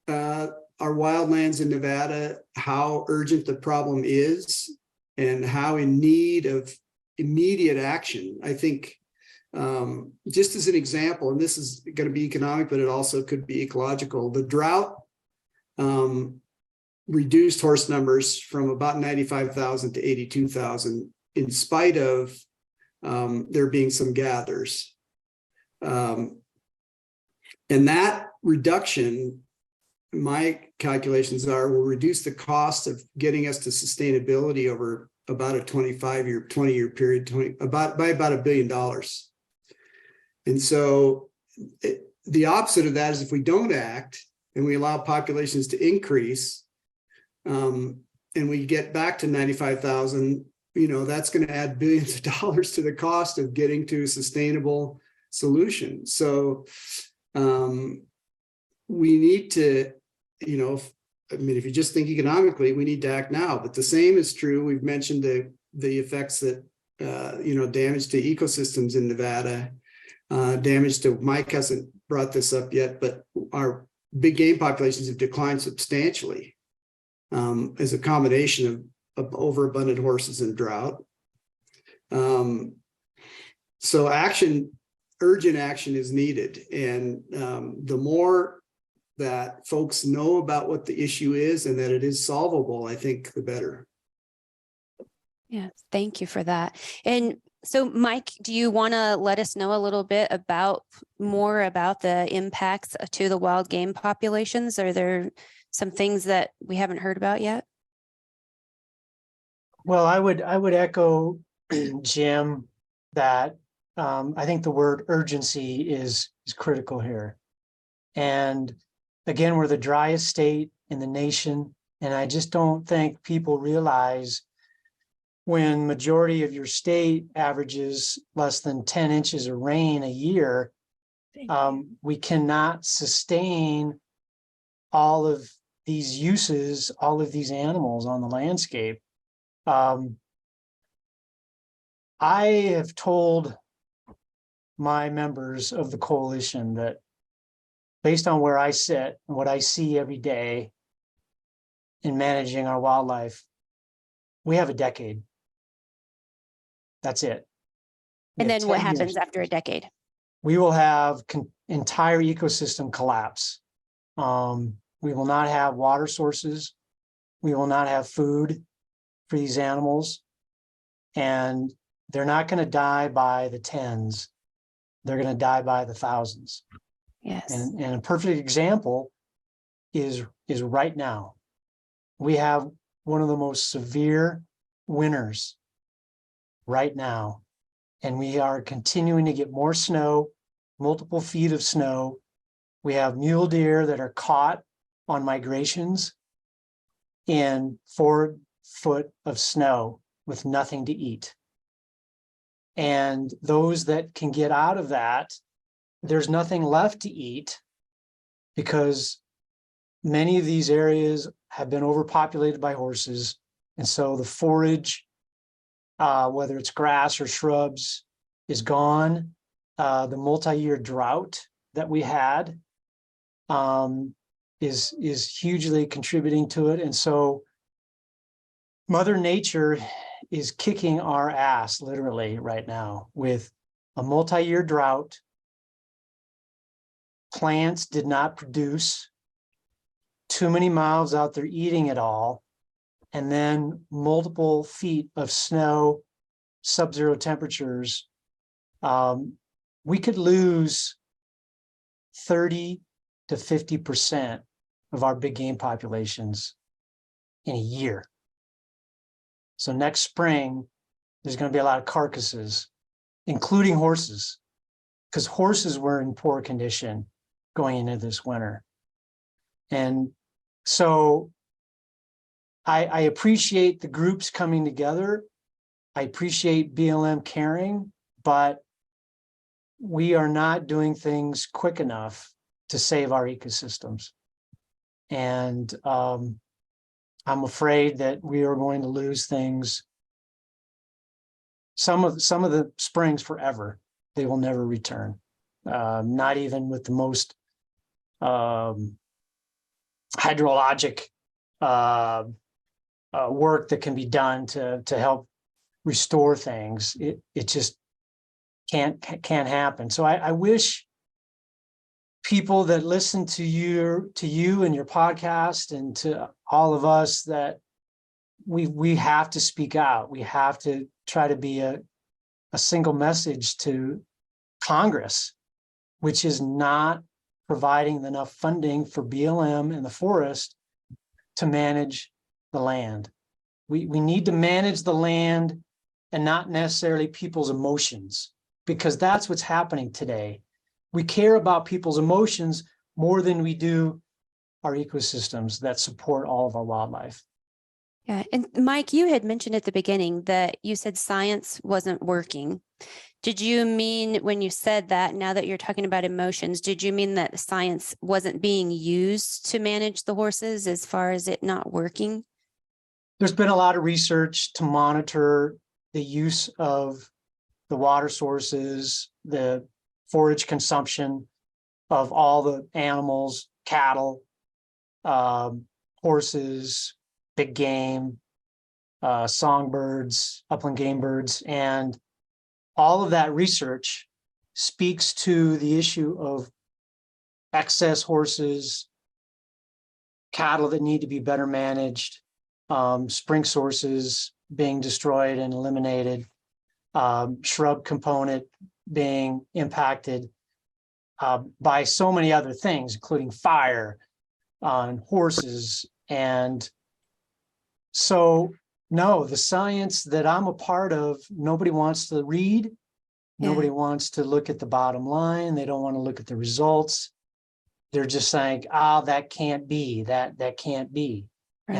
our wildlands in Nevada, how urgent the problem is and how in need of immediate action. I think Just as an example, and this is going to be economic, but it also could be ecological. The drought reduced horse numbers from about 95,000 to 82,000 in spite of there being some gathers. And that reduction, my calculations are, will reduce the cost of getting us to sustainability over about a 20-year period, by about $1 billion. And so the opposite of that is if we don't act and we allow populations to increase, and we get back to 95,000, that's going to add billions of dollars to the cost of getting to a sustainable solution. So we need to, if you just think economically, we need to act now. But the same is true. We've mentioned the effects that, damage to ecosystems in Nevada, damage to, Mike hasn't brought this up yet, but our big game populations have declined substantially as a combination of overabundant horses and drought. So urgent action is needed. And the more that folks know about what the issue is and that it is solvable, I think the better. Yeah, thank you for that. And so, Mike, do you want to let us know a little bit more about the impacts to the wild game populations? Are there some things that we haven't heard about yet? Well, I would echo Jim that I think the word urgency is critical here. And again, we're the driest state in the nation, and I just don't think people realize when majority of your state averages less than 10 inches of rain a year, we cannot sustain all of these uses, all of these animals on the landscape. I have told my members of the coalition that based on where I sit and what I see every day in managing our wildlife, we have a decade. That's it. And then what 10 happens years. after a decade? We will have entire ecosystem collapse. We will not have water sources. We will not have food for these animals. And they're not going to die by the tens. They're going to die by the thousands. Yes. And a perfect example is right now. We have one of the most severe winters right now. And we are continuing to get more snow, multiple feet of snow. We have mule deer that are caught on migrations in 4 foot of snow with nothing to eat. And those that can get out of that, there's nothing left to eat because many of these areas have been overpopulated by horses. And so the forage, whether it's grass or shrubs, is gone. The multi-year drought that we had is hugely contributing to it. And so Mother Nature is kicking our ass literally right now with a multi-year drought. Plants did not produce, too many mouths out there eating it all, and then multiple feet of snow, sub-zero temperatures. We could lose 30 to 50% of our big game populations in a year. So next spring, there's going to be a lot of carcasses, including horses, because horses were in poor condition going into this winter. And so I appreciate the groups coming together. I appreciate BLM caring, but we are not doing things quick enough to save our ecosystems. And I'm afraid that we are going to lose things. Some of the springs forever. They will never return. Not even with the most hydrologic work that can be done to help restore things. It just can't happen. So I wish people that listen to you and your podcast and to all of us that we have to speak out. We have to try to be a single message to Congress, which is not providing enough funding for BLM and the forest to manage the land. We need to manage the land and not necessarily people's emotions, because that's what's happening today. We care about people's emotions more than we do our ecosystems that support all of our wildlife. Yeah. And Mike, you had mentioned at the beginning that you said science wasn't working. Did you mean when you said that, now that you're talking about emotions, did you mean that science wasn't being used to manage the horses as far as it not working? There's been a lot of research to monitor the use of the water sources, the forage consumption of all the animals, cattle, horses, big game, songbirds, upland game birds, and all of that research speaks to the issue of excess horses, cattle that need to be better managed, spring sources being destroyed and eliminated, shrub component being impacted by so many other things, including fire on horses. And so, no, the science that I'm a part of, nobody wants to read. Nobody wants to look at the bottom line. They don't want to look at the results. They're just saying, that can't be, that can't be. Right.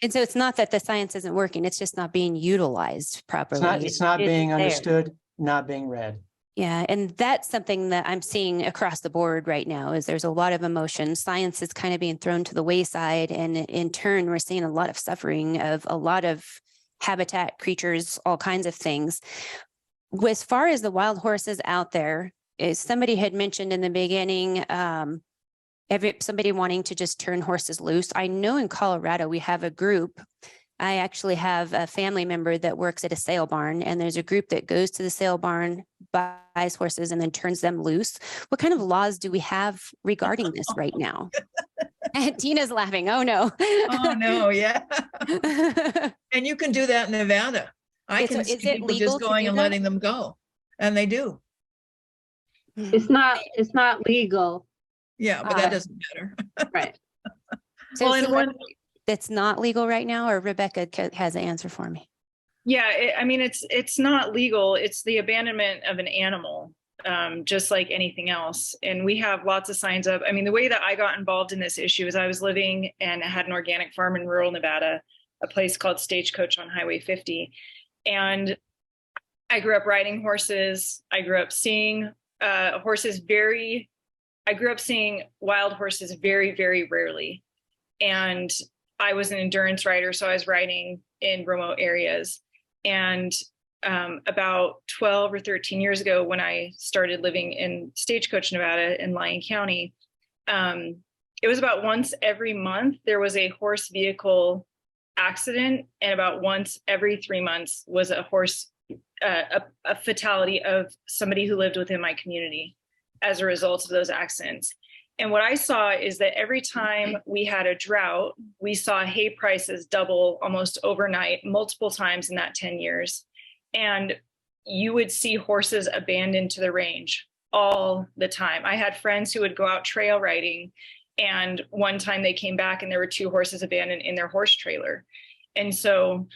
And so it's not that the science isn't working. It's just not being utilized properly. it's not being there. understood, not being read. Yeah. And that's something that I'm seeing across the board right now is there's a lot of emotion. Science is kind of being thrown to the wayside. And in turn, we're seeing a lot of suffering of a lot of habitat creatures, all kinds of things. As far as the wild horses out there, as somebody had mentioned in the beginning, somebody wanting to just turn horses loose. I know in Colorado, we have a group. I actually have a family member that works at a sale barn, and there's a group that goes to the sale barn, buys horses, and then turns them loose. What kind of laws do we have regarding this right now? And Tina's laughing. Oh, no. Oh, no, yeah. And you can do that in Nevada. I can see people just going and letting them go, and they do. It's not legal. Yeah, but that doesn't matter. Right. So that's not legal right now, or Rebecca has an answer for me. Yeah, it's not legal. It's the abandonment of an animal, just like anything else. And we have lots of signs up. I mean, the way that I got involved in this issue is I was living and had an organic farm in rural Nevada, a place called Stagecoach on Highway 50. And I grew up riding horses. I grew up seeing I grew up seeing wild horses very, very rarely. And I was an endurance rider, so I was riding in remote areas. And about 12 or 13 years ago, when I started living in Stagecoach, Nevada in Lyon County, it was about once every month there was a horse vehicle accident, and about once every 3 months was a fatality of somebody who lived within my community as a result of those accidents. And what I saw is that every time we had a drought, we saw hay prices double almost overnight, multiple times in that 10 years. And you would see horses abandoned to the range all the time. I had friends who would go out trail riding, and one time they came back and there were 2 horses abandoned in their horse trailer. And so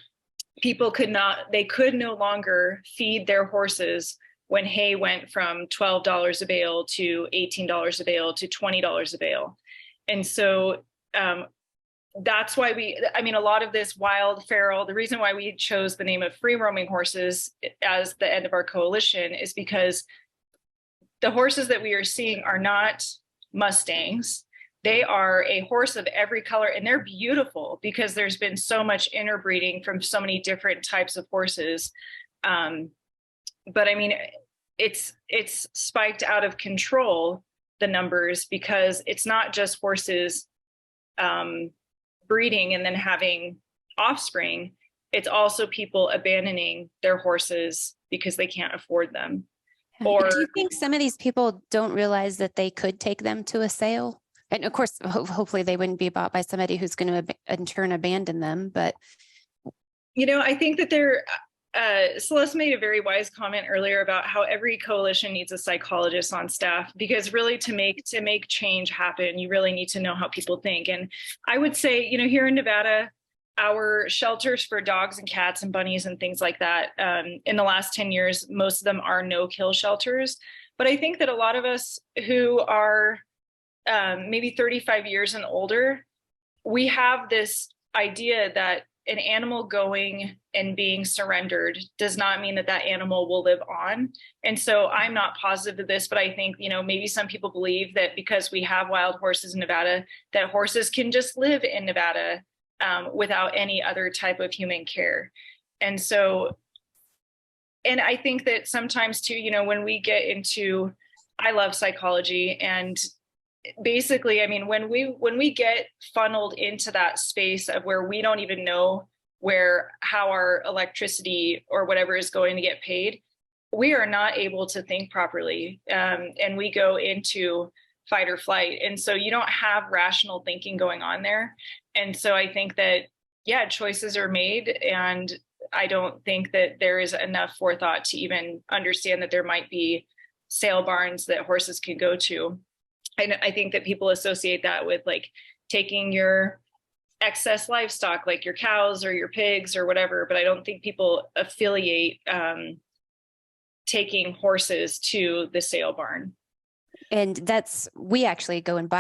people could no longer feed their horses when hay went from $12 a bale to $18 a bale to $20 a bale. And so that's why a lot of this wild feral, the reason why we chose the name of free roaming horses as the end of our coalition is because the horses that we are seeing are not Mustangs. They are a horse of every color, and they're beautiful because there's been so much interbreeding from so many different types of horses. But I mean, it's spiked out of control, the numbers, because it's not just horses breeding and then having offspring. It's also people abandoning their horses because they can't afford them. Or do you think some of these people don't realize that they could take them to a sale? And of course, hopefully they wouldn't be bought by somebody who's going to in turn abandon them. But I think that Celeste made a very wise comment earlier about how every coalition needs a psychologist on staff, because really to make change happen, you really need to know how people think. And I would say, here in Nevada, our shelters for dogs and cats and bunnies and things like that, in the last 10 years, most of them are no-kill shelters. But I think that a lot of us who are maybe 35 years and older, we have this idea that an animal going and being surrendered does not mean that animal will live on. And so I'm not positive of this, but I think, maybe some people believe that because we have wild horses in Nevada, that horses can just live in Nevada without any other type of human care. And so, and I think that sometimes too, when we get into, I love psychology, and basically, I mean, when we get funneled into that space of where we don't even know how our electricity or whatever is going to get paid, we are not able to think properly. And we go into fight or flight. And so you don't have rational thinking going on there. And so I think that, choices are made. And I don't think that there is enough forethought to even understand that there might be sale barns that horses can go to. I think that people associate that with like taking your excess livestock, like your cows or your pigs or whatever. But I don't think people affiliate taking horses to the sale barn. And we actually go and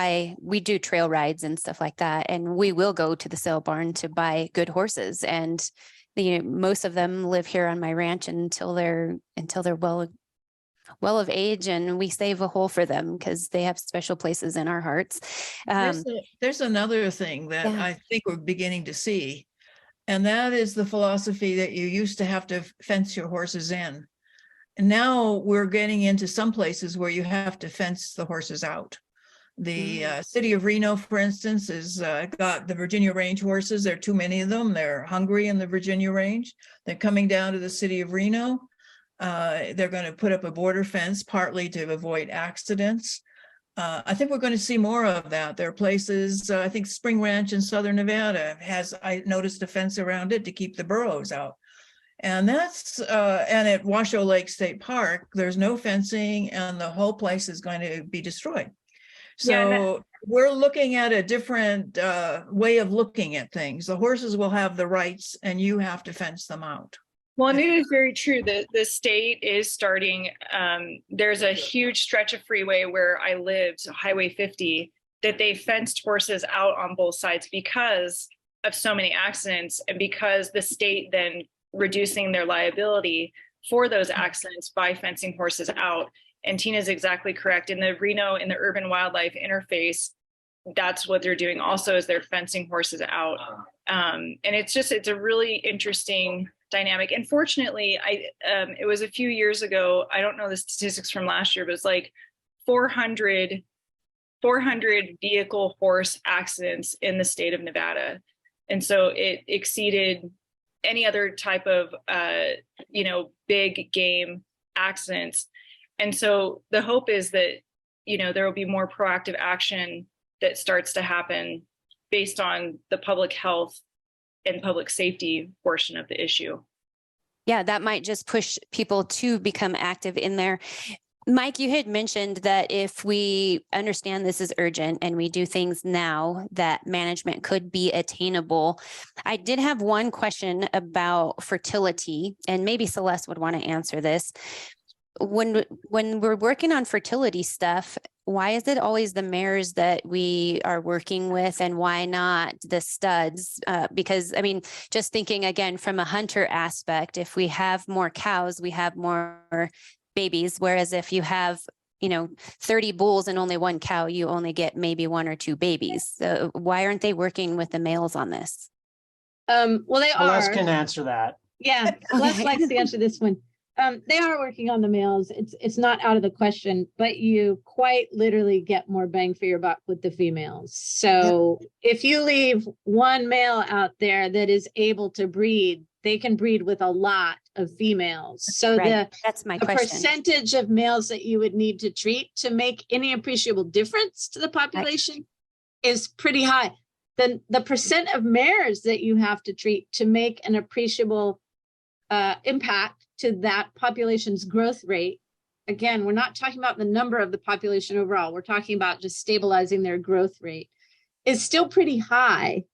we do trail rides and stuff like that. And we will go to the sale barn to buy good horses. And most of them live here on my ranch until they're well of age, and we save a hole for them because they have special places in our hearts. There's another thing that I think we're beginning to see, and that is the philosophy that you used to have to fence your horses in. And now we're getting into some places where you have to fence the horses out. The city of Reno, for instance, has got the Virginia range horses. There are too many of them. They're hungry in the Virginia range. They're coming down to the city of Reno. They're going to put up a border fence partly to avoid accidents. I think we're going to see more of that. There are places, I think Spring Ranch in Southern Nevada I noticed a fence around it to keep the burros out. And and at Washoe Lake State Park, there's no fencing and the whole place is going to be destroyed. So we're looking at a different way of looking at things. The horses will have the rights and you have to fence them out. Well, and it is very true that the state is starting, there's a huge stretch of freeway where I lived, so Highway 50, that they fenced horses out on both sides because of so many accidents, and because the state then reducing their liability for those accidents by fencing horses out. And Tina's exactly correct. In the Reno, in the urban wildlife interface, that's what they're doing also, is they're fencing horses out. And it's a really interesting dynamic. And fortunately, it was a few years ago, I don't know the statistics from last year, but it's like 400 vehicle horse accidents in the state of Nevada. And so it exceeded any other type of, big game accidents. And so the hope is that, there will be more proactive action that starts to happen based on the public health and public safety portion of the issue. Yeah, that might just push people to become active in there. Mike, you had mentioned that if we understand this is urgent and we do things now, that management could be attainable. I did have one question about fertility, and maybe Celeste would want to answer this. When we're working on fertility stuff, why is it always the mares that we are working with, and why not the studs? Because, I mean, just thinking again from a hunter aspect, if we have more cows, we have more babies. Whereas if you have, 30 bulls and only one cow, you only get maybe one or two babies. So why aren't they working with the males on this? Well, they Celeste are. can answer that. Yeah, Celeste likes to answer this one. They are working on the males. It's not out of the question, but you quite literally get more bang for your buck with the females. So if you leave one male out there that is able to breed they can breed with a lot of females. So Right. That's my the question. percentage of males that you would need to treat to make any appreciable difference to the population is pretty high. Then the percent of mares that you have to treat to make an appreciable impact to that population's growth rate. Again, we're not talking about the number of the population overall. We're talking about just stabilizing their growth rate. Is still pretty high,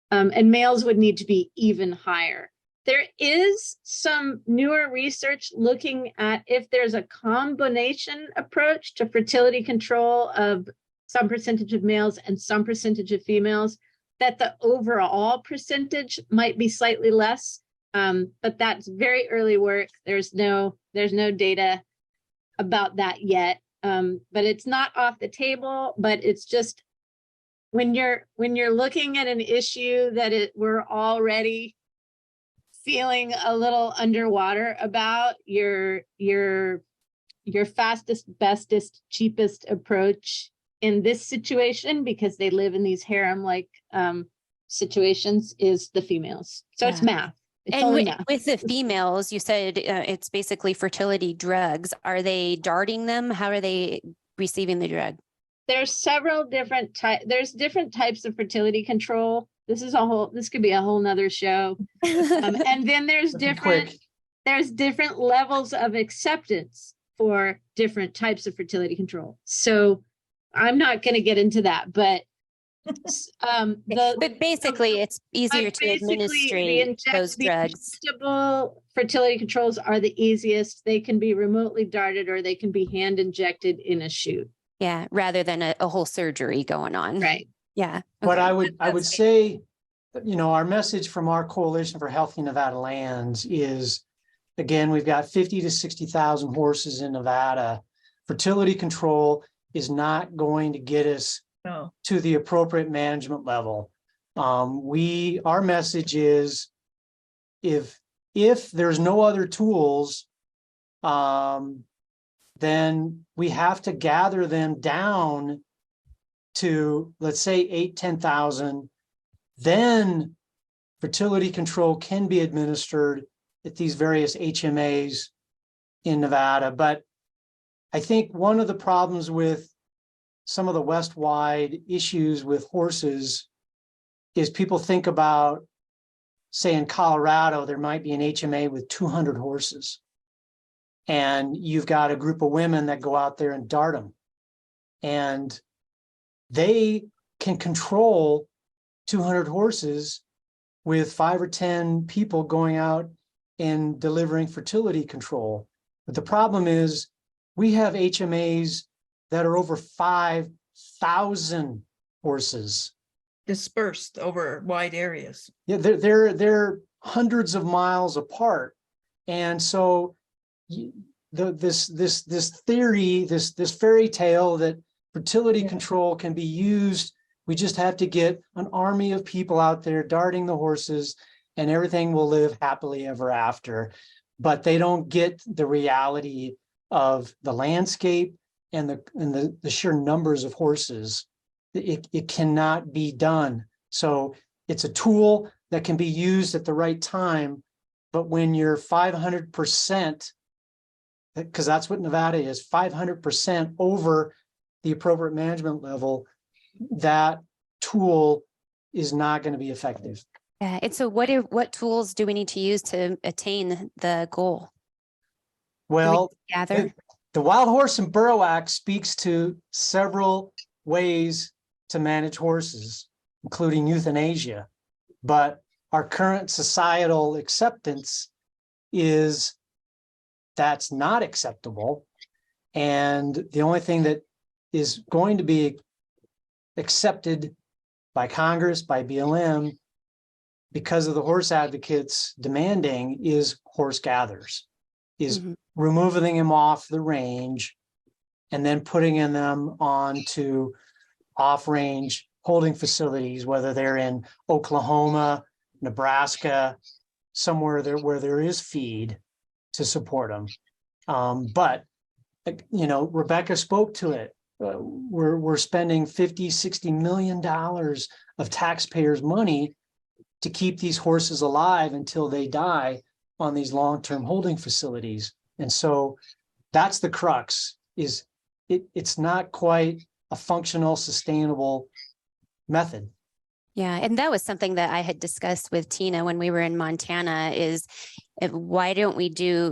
and males would need to be even higher. There is some newer research looking at if there's a combination approach to fertility control of some percentage of males and some percentage of females, that the overall percentage might be slightly less. But that's very early work. There's no data about that yet. But it's not off the table, but it's just when you're looking at an issue that we're already feeling a little underwater about, your fastest, bestest, cheapest approach in this situation, because they live in these harem-like situations, is the females. So it's math. It's And only with, math. with the females, you said it's basically fertility drugs. Are they darting them? How are they receiving the drug? There's several different types. There's different types of fertility control. This could be a whole nother show. And then there's different levels of acceptance for different types of fertility control. So I'm not going to get into that, but but basically it's easier to administrate those drugs. Injectable fertility controls are the easiest. They can be remotely darted or they can be hand injected in a chute. Yeah, rather than a whole surgery going on. Right. Yeah. But Okay. I would say, our message from our Coalition for Healthy Nevada Lands is, again, we've got 50 to 60,000 horses in Nevada. Fertility control is not going to get us to the appropriate management level. Our message is, if there's no other tools, then we have to gather them down to, let's say, 8,000-10,000. Then fertility control can be administered at these various HMAs in Nevada. But I think one of the problems with some of the West-wide issues with horses is people think about, say, in Colorado, there might be an HMA with 200 horses. And you've got a group of women that go out there and dart them. And they can control 200 horses with 5 or 10 people going out and delivering fertility control. But the problem is we have HMAs that are over 5,000 horses dispersed over wide areas. Yeah, they're hundreds of miles apart. And so this theory, this fairy tale that fertility control can be used, we just have to get an army of people out there darting the horses and everything will live happily ever after. But they don't get the reality of the landscape and the sheer numbers of horses. It cannot be done. So it's a tool that can be used at the right time. But when you're 500%, because that's what Nevada is, 500% over the appropriate management level, that tool is not going to be effective. Yeah. And so what tools do we need to use to attain the goal? Well, gather the Wild Horse and Burro Act speaks to several ways to manage horses, including euthanasia. But our current societal acceptance is that's not acceptable. And the only thing that is going to be accepted by Congress, by BLM, because of the horse advocates demanding, is horse gathers, is removing them off the range and then putting them onto off-range holding facilities, whether they're in Oklahoma, Nebraska, somewhere there where there is feed to support them. But Rebecca spoke to it. We're spending $50-60 million of taxpayers' money to keep these horses alive until they die on these long-term holding facilities. And so that's the crux, is it's not quite a functional, sustainable method. Yeah, and that was something that I had discussed with Tina when we were in Montana is why don't we do,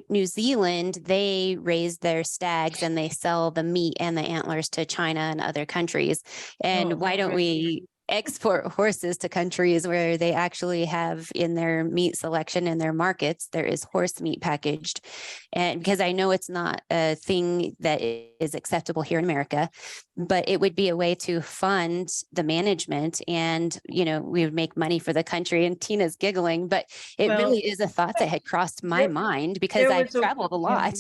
New Zealand, they raise their stags and they sell the meat and the antlers to China and other countries. And Oh, why don't right. we export horses to countries where they actually have in their meat selection in their markets, there is horse meat packaged. And because I know it's not a thing that is acceptable here in America, but it would be a way to fund the management and, we would make money for the country. And Tina's giggling, but it Well, really is a thought that had crossed my there- mind because there I've was a- traveled a lot.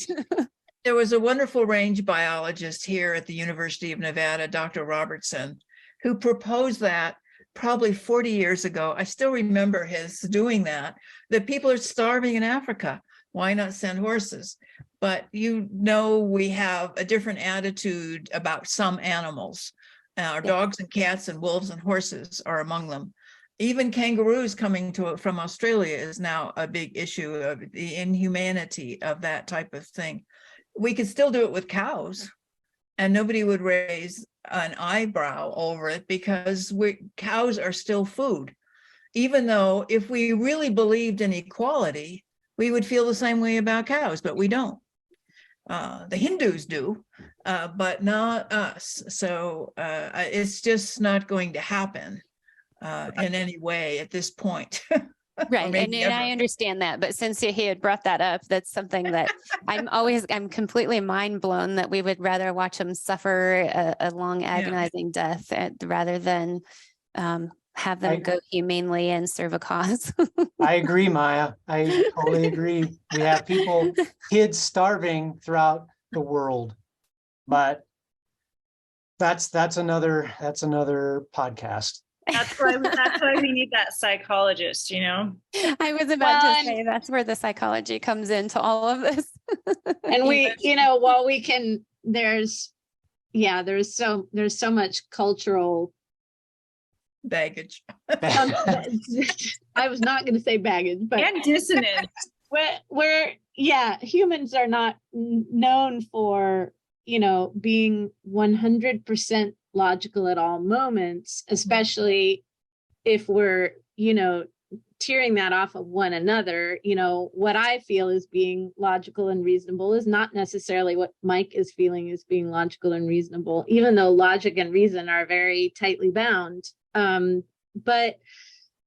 There was a wonderful range biologist here at the University of Nevada, Dr. Robertson, who proposed that probably 40 years ago. I still remember his doing that people are starving in Africa. Why not send horses? But we have a different attitude about some animals. Our dogs and cats and wolves and horses are among them. Even kangaroos coming from Australia is now a big issue of the inhumanity of that type of thing. We could still do it with cows, and nobody would raise an eyebrow over it because cows are still food. Even though if we really believed in equality, we would feel the same way about cows, but we don't. The Hindus do, but not us. So it's just not going to happen in any way at this point. Right. And I understand that. But since he had brought that up, that's something that I'm completely mind blown that we would rather watch them suffer a long agonizing death rather than have them go humanely and serve a cause. I agree, Maya. I totally agree. We have kids starving throughout the world, but that's another podcast. That's why we need that psychologist, I was about to say that's where the psychology comes into all of this. And while we can, there's so much cultural baggage. I was not going to say baggage, but and dissonance. where humans are not known for being 100% logical at all moments, especially if we're tearing that off of one another. What I feel is being logical and reasonable is not necessarily what Mike is feeling is being logical and reasonable, even though logic and reason are very tightly bound. But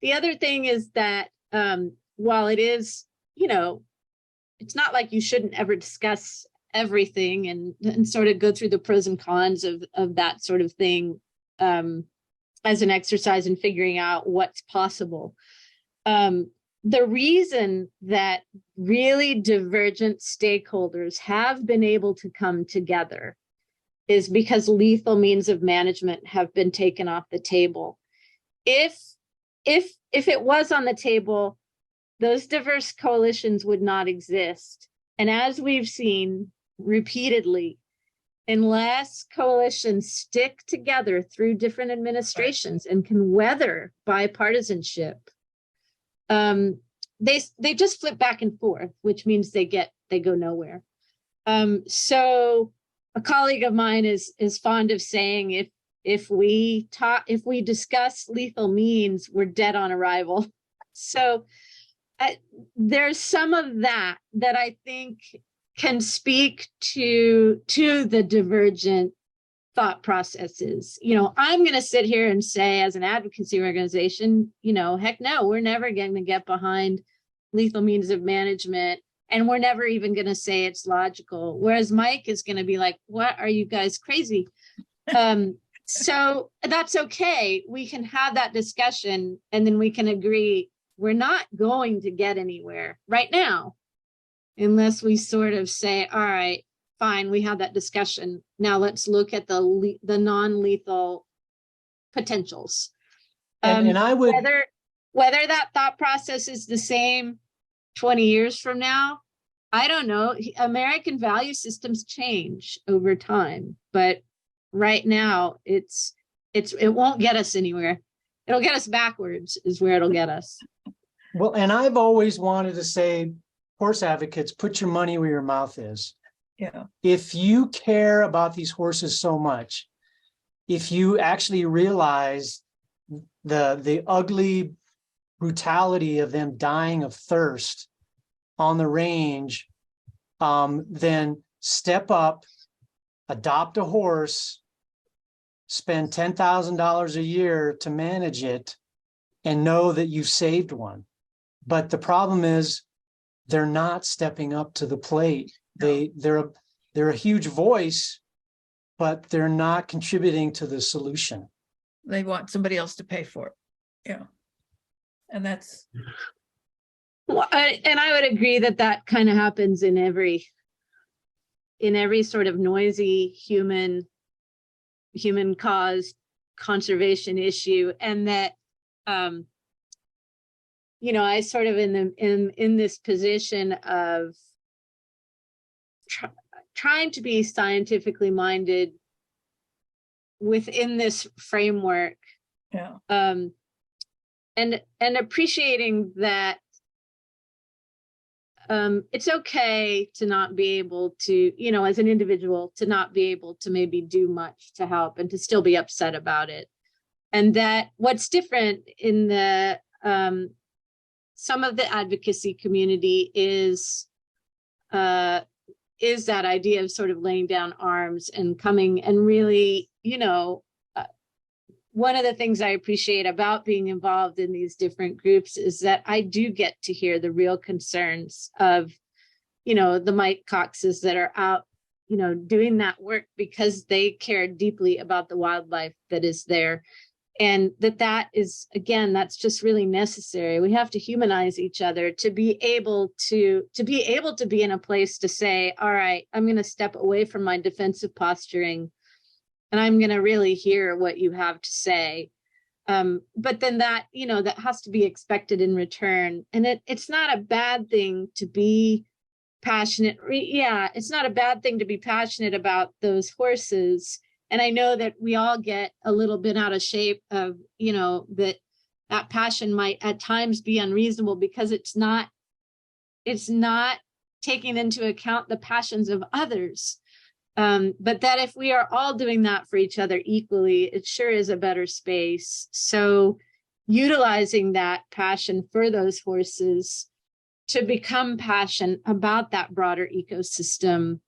the other thing is that while it is, it's not like you shouldn't ever discuss everything and sort of go through the pros and cons of that sort of thing as an exercise in figuring out what's possible. The reason that really divergent stakeholders have been able to come together is because lethal means of management have been taken off the table. If it was on the table, those diverse coalitions would not exist. And as we've seen repeatedly, unless coalitions stick together through different administrations and can weather bipartisanship, they just flip back and forth, which means they go nowhere. So a colleague of mine is fond of saying if we discuss lethal means, we're dead on arrival. So there's some of that I think can speak to the divergent thought processes. I'm going to sit here and say, as an advocacy organization, heck no, we're never going to get behind lethal means of management, and we're never even going to say it's logical. Whereas Mike is going to be like, what, are you guys crazy? So that's okay. We can have that discussion, and then we can agree we're not going to get anywhere right now unless we sort of say, all right, fine, we had that discussion. Now let's look at the non-lethal potentials. And I would, whether that thought process is the same 20 years from now, I don't know. American value systems change over time, but right now it won't get us anywhere. it'll get us backwards is where it'll get us. Well, and I've always wanted to say, horse advocates, put your money where your mouth is. Yeah. If you care about these horses so much, if you actually realize the ugly brutality of them dying of thirst on the range, then step up, adopt a horse, spend $10,000 a year to manage it, and know that you've saved one. But the problem is they're not stepping up to the plate. They're a huge voice, but they're not contributing to the solution. They want somebody else to pay for it. Yeah. And that's, Well, and I would agree that kind of happens in every sort of noisy human caused conservation issue. And that, I sort of in this position of trying to be scientifically minded within this framework. yeah. And appreciating that it's okay to not be able to, as an individual, to not be able to maybe do much to help and to still be upset about it. And that what's different in the some of the advocacy community is that idea of sort of laying down arms and coming and really, one of the things I appreciate about being involved in these different groups is that I do get to hear the real concerns of, the Mike Coxes that are out, doing that work because they care deeply about the wildlife that is there. And that is, again, that's just really necessary. We have to humanize each other to be able to be in a place to say, all right, I'm going to step away from my defensive posturing and I'm going to really hear what you have to say. But then that, that has to be expected in return. And it's not a bad thing to be passionate. Yeah, it's not a bad thing to be passionate about those horses. And I know that we all get a little bit out of shape of, that passion might at times be unreasonable because it's not taking into account the passions of others. But that if we are all doing that for each other equally, it sure is a better space. So utilizing that passion for those horses to become passionate about that broader ecosystem,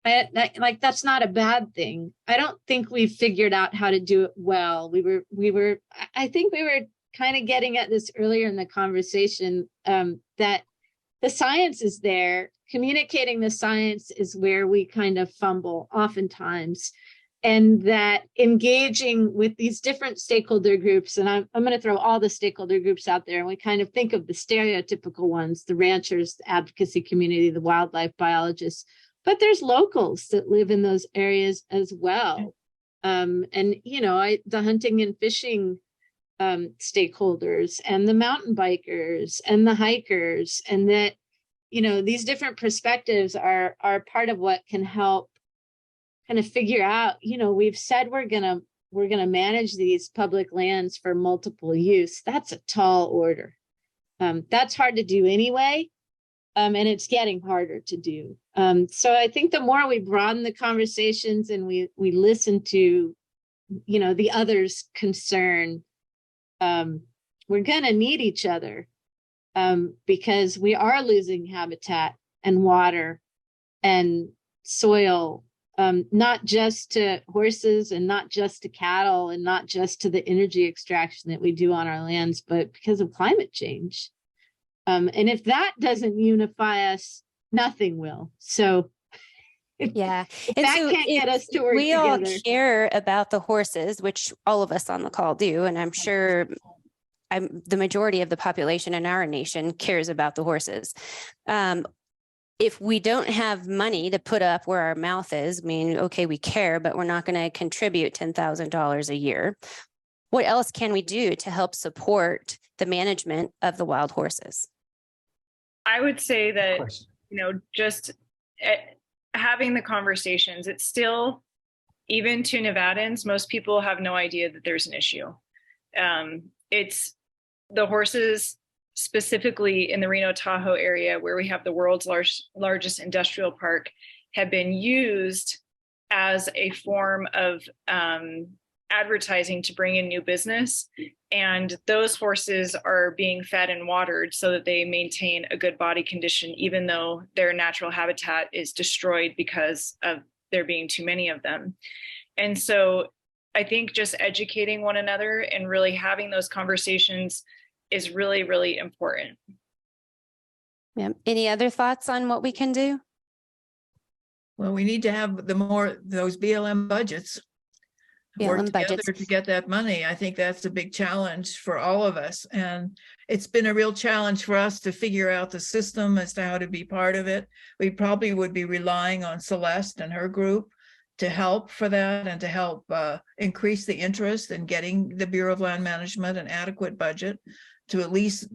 that's not a bad thing. I don't think we've figured out how to do it well. I think we were kind of getting at this earlier in the conversation, that the science is there. Communicating the science is where we kind of fumble oftentimes. And that engaging with these different stakeholder groups, and I'm going to throw all the stakeholder groups out there, and we kind of think of the stereotypical ones, the ranchers, the advocacy community, the wildlife biologists, but there's locals that live in those areas as well. And, the hunting and fishing stakeholders and the mountain bikers and the hikers, and that, these different perspectives are part of what can help kind of figure out, we've said we're going to manage these public lands for multiple use. That's a tall order. That's hard to do anyway. And it's getting harder to do. So I think the more we broaden the conversations and we listen to, the other's concern, we're going to need each other, because we are losing habitat and water and soil, not just to horses and not just to cattle and not just to the energy extraction that we do on our lands, but because of climate change. And if that doesn't unify us, nothing will. So Yeah. if that can't get us to work we all together. care about the horses, which all of us on the call do, and I'm sure the majority of the population in our nation cares about the horses. If we don't have money to put up where our mouth is, okay, we care, but we're not going to contribute $10,000 a year. What else can we do to help support the management of the wild horses? I would say that, just having the conversations, it's still, even to Nevadans, most people have no idea that there's an issue. it's the horses specifically in the Reno Tahoe area where we have the world's largest industrial park have been used as a form of advertising to bring in new business. And those horses are being fed and watered so that they maintain a good body condition, even though their natural habitat is destroyed because of there being too many of them. And so I think just educating one another and really having those conversations is really, really important. Yeah. Any other thoughts on what we can do? Well, we need to have those BLM budgets. Work BLM together budgets. to get that money. I think that's a big challenge for all of us. And it's been a real challenge for us to figure out the system as to how to be part of it. We probably would be relying on Celeste and her group to help for that and to help increase the interest in getting the Bureau of Land Management an adequate budget to at least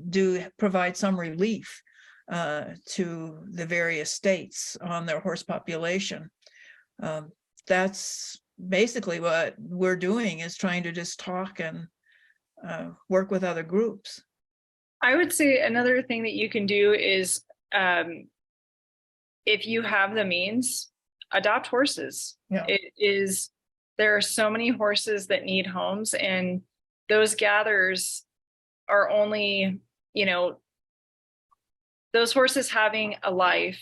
provide some relief to the various states on their horse population. That's basically what we're doing, is trying to just talk and work with other groups. I would say another thing that you can do is if you have the means, adopt horses. Yeah. There are so many horses that need homes, and those gathers are only, those horses having a life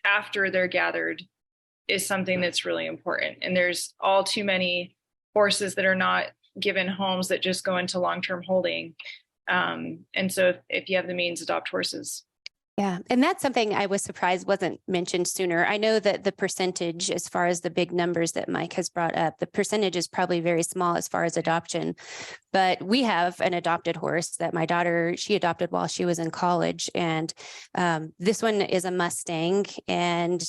after they're gathered is something that's really important. And there's all too many horses that are not given homes that just go into long-term holding. And so if you have the means, adopt horses. Yeah. And that's something I was surprised wasn't mentioned sooner. I know that the percentage, as far as the big numbers that Mike has brought up, the percentage is probably very small as far as adoption. But we have an adopted horse that my daughter, she adopted while she was in college. And this one is a Mustang, and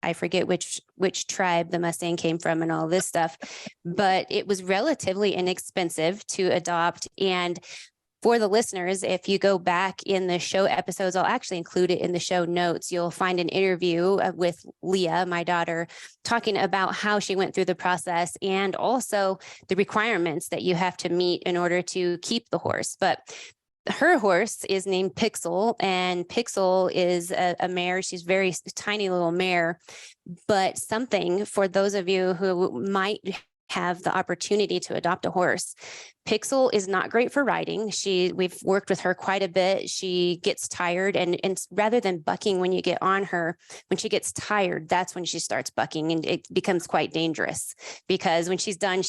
I forget which tribe the Mustang came from and all this stuff, but it was relatively inexpensive to adopt. And for the listeners, if you go back in the show episodes, I'll actually include it in the show notes. You'll find an interview with Leah, my daughter, talking about how she went through the process and also the requirements that you have to meet in order to keep the horse. But her horse is named Pixel, and Pixel is a mare. She's very tiny little mare, but something for those of you who might have the opportunity to adopt a horse. Pixel is not great for riding. We've worked with her quite a bit. She gets tired, and rather than bucking when you get on her, when she gets tired, that's when she starts bucking, and it becomes quite dangerous because when she's done,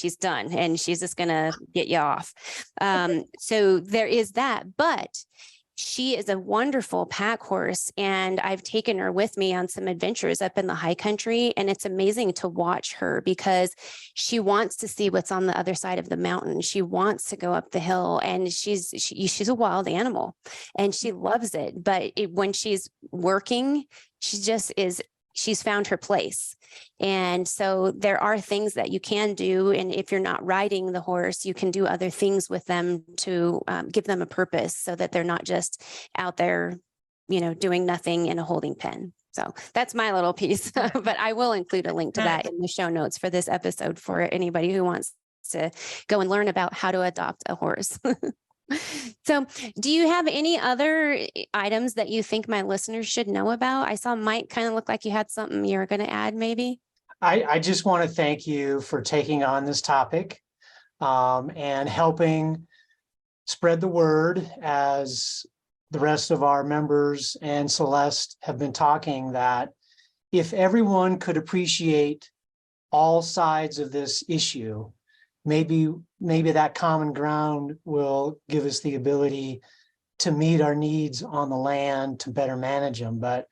and she's just going to get you off. So there is that, but she is a wonderful pack horse, and I've taken her with me on some adventures up in the high country, and it's amazing to watch her because she wants to see what's on the other side of the mountain. She wants to go up the hill, and she's a wild animal, and she loves it. But when she's working, she's found her place. And so there are things that you can do. And if you're not riding the horse, you can do other things with them to give them a purpose so that they're not just out there, doing nothing in a holding pen. So that's my little piece, but I will include a link to that in the show notes for this episode for anybody who wants to go and learn about how to adopt a horse. So do you have any other items that you think my listeners should know about? I saw Mike kind of look like you had something you were going to add, maybe. I just want to thank you for taking on this topic and helping spread the word, as the rest of our members and Celeste have been talking, that if everyone could appreciate all sides of this issue, maybe that common ground will give us the ability to meet our needs on the land, to better manage them. But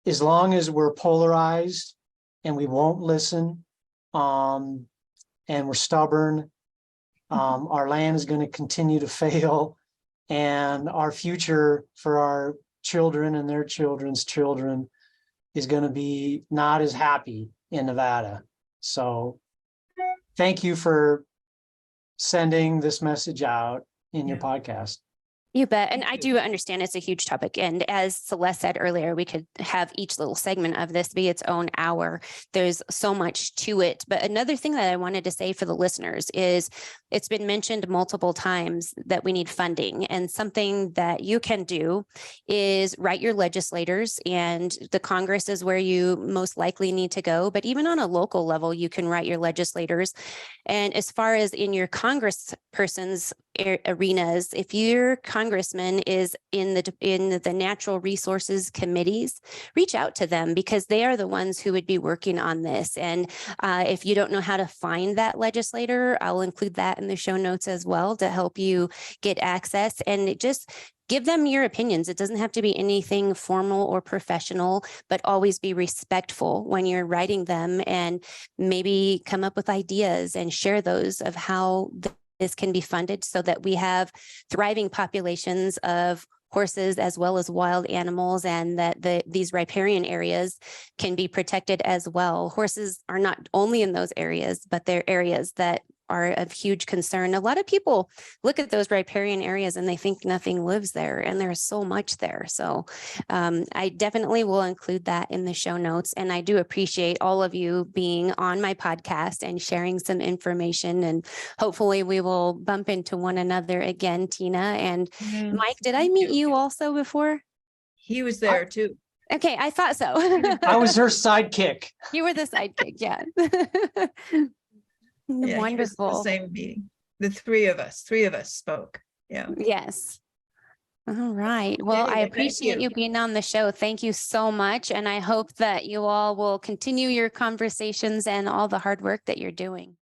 as long as we're polarized and we won't listen, and we're stubborn, our land is going to continue to fail, and our future for our children and their children's children is going to be not as happy in Nevada. So thank you for sending this message out in your podcast. You bet. And Thank I you. do understand it's a huge topic. And as Celeste said earlier, we could have each little segment of this be its own hour. There's so much to it. But another thing that I wanted to say for the listeners is it's been mentioned multiple times that we need funding. And something that you can do is write your legislators, and the Congress is where you most likely need to go. But even on a local level, you can write your legislators. And as far as in your congressperson's arenas, if your congressman is in the natural resources committees, reach out to them, because they are the ones who would be working on this. And if you don't know how to find that legislator, I'll include that in the show notes as well to help you get access. And just give them your opinions. It doesn't have to be anything formal or professional, but always be respectful when you're writing them, and maybe come up with ideas and share those of how this can be funded so that we have thriving populations of horses as well as wild animals, and that these riparian areas can be protected as well. Horses are not only in those areas, but they're areas that are of huge concern. A lot of people look at those riparian areas and they think nothing lives there, and there's so much there. So I definitely will include that in the show notes. And I do appreciate all of you being on my podcast and sharing some information. And hopefully we will bump into one another again, Tina. And Yes, Mike, did I thank meet you. you also before? He was there too. Okay, I thought so. I was her sidekick. You were the sidekick, yeah. Yeah, he was at the Wonderful. same meeting. The three of us spoke. Yeah. Yes. All right. Well, I Anyway, thank appreciate you being on the show. Thank you so much. And I hope that you all will continue your conversations and all the hard work that you're doing.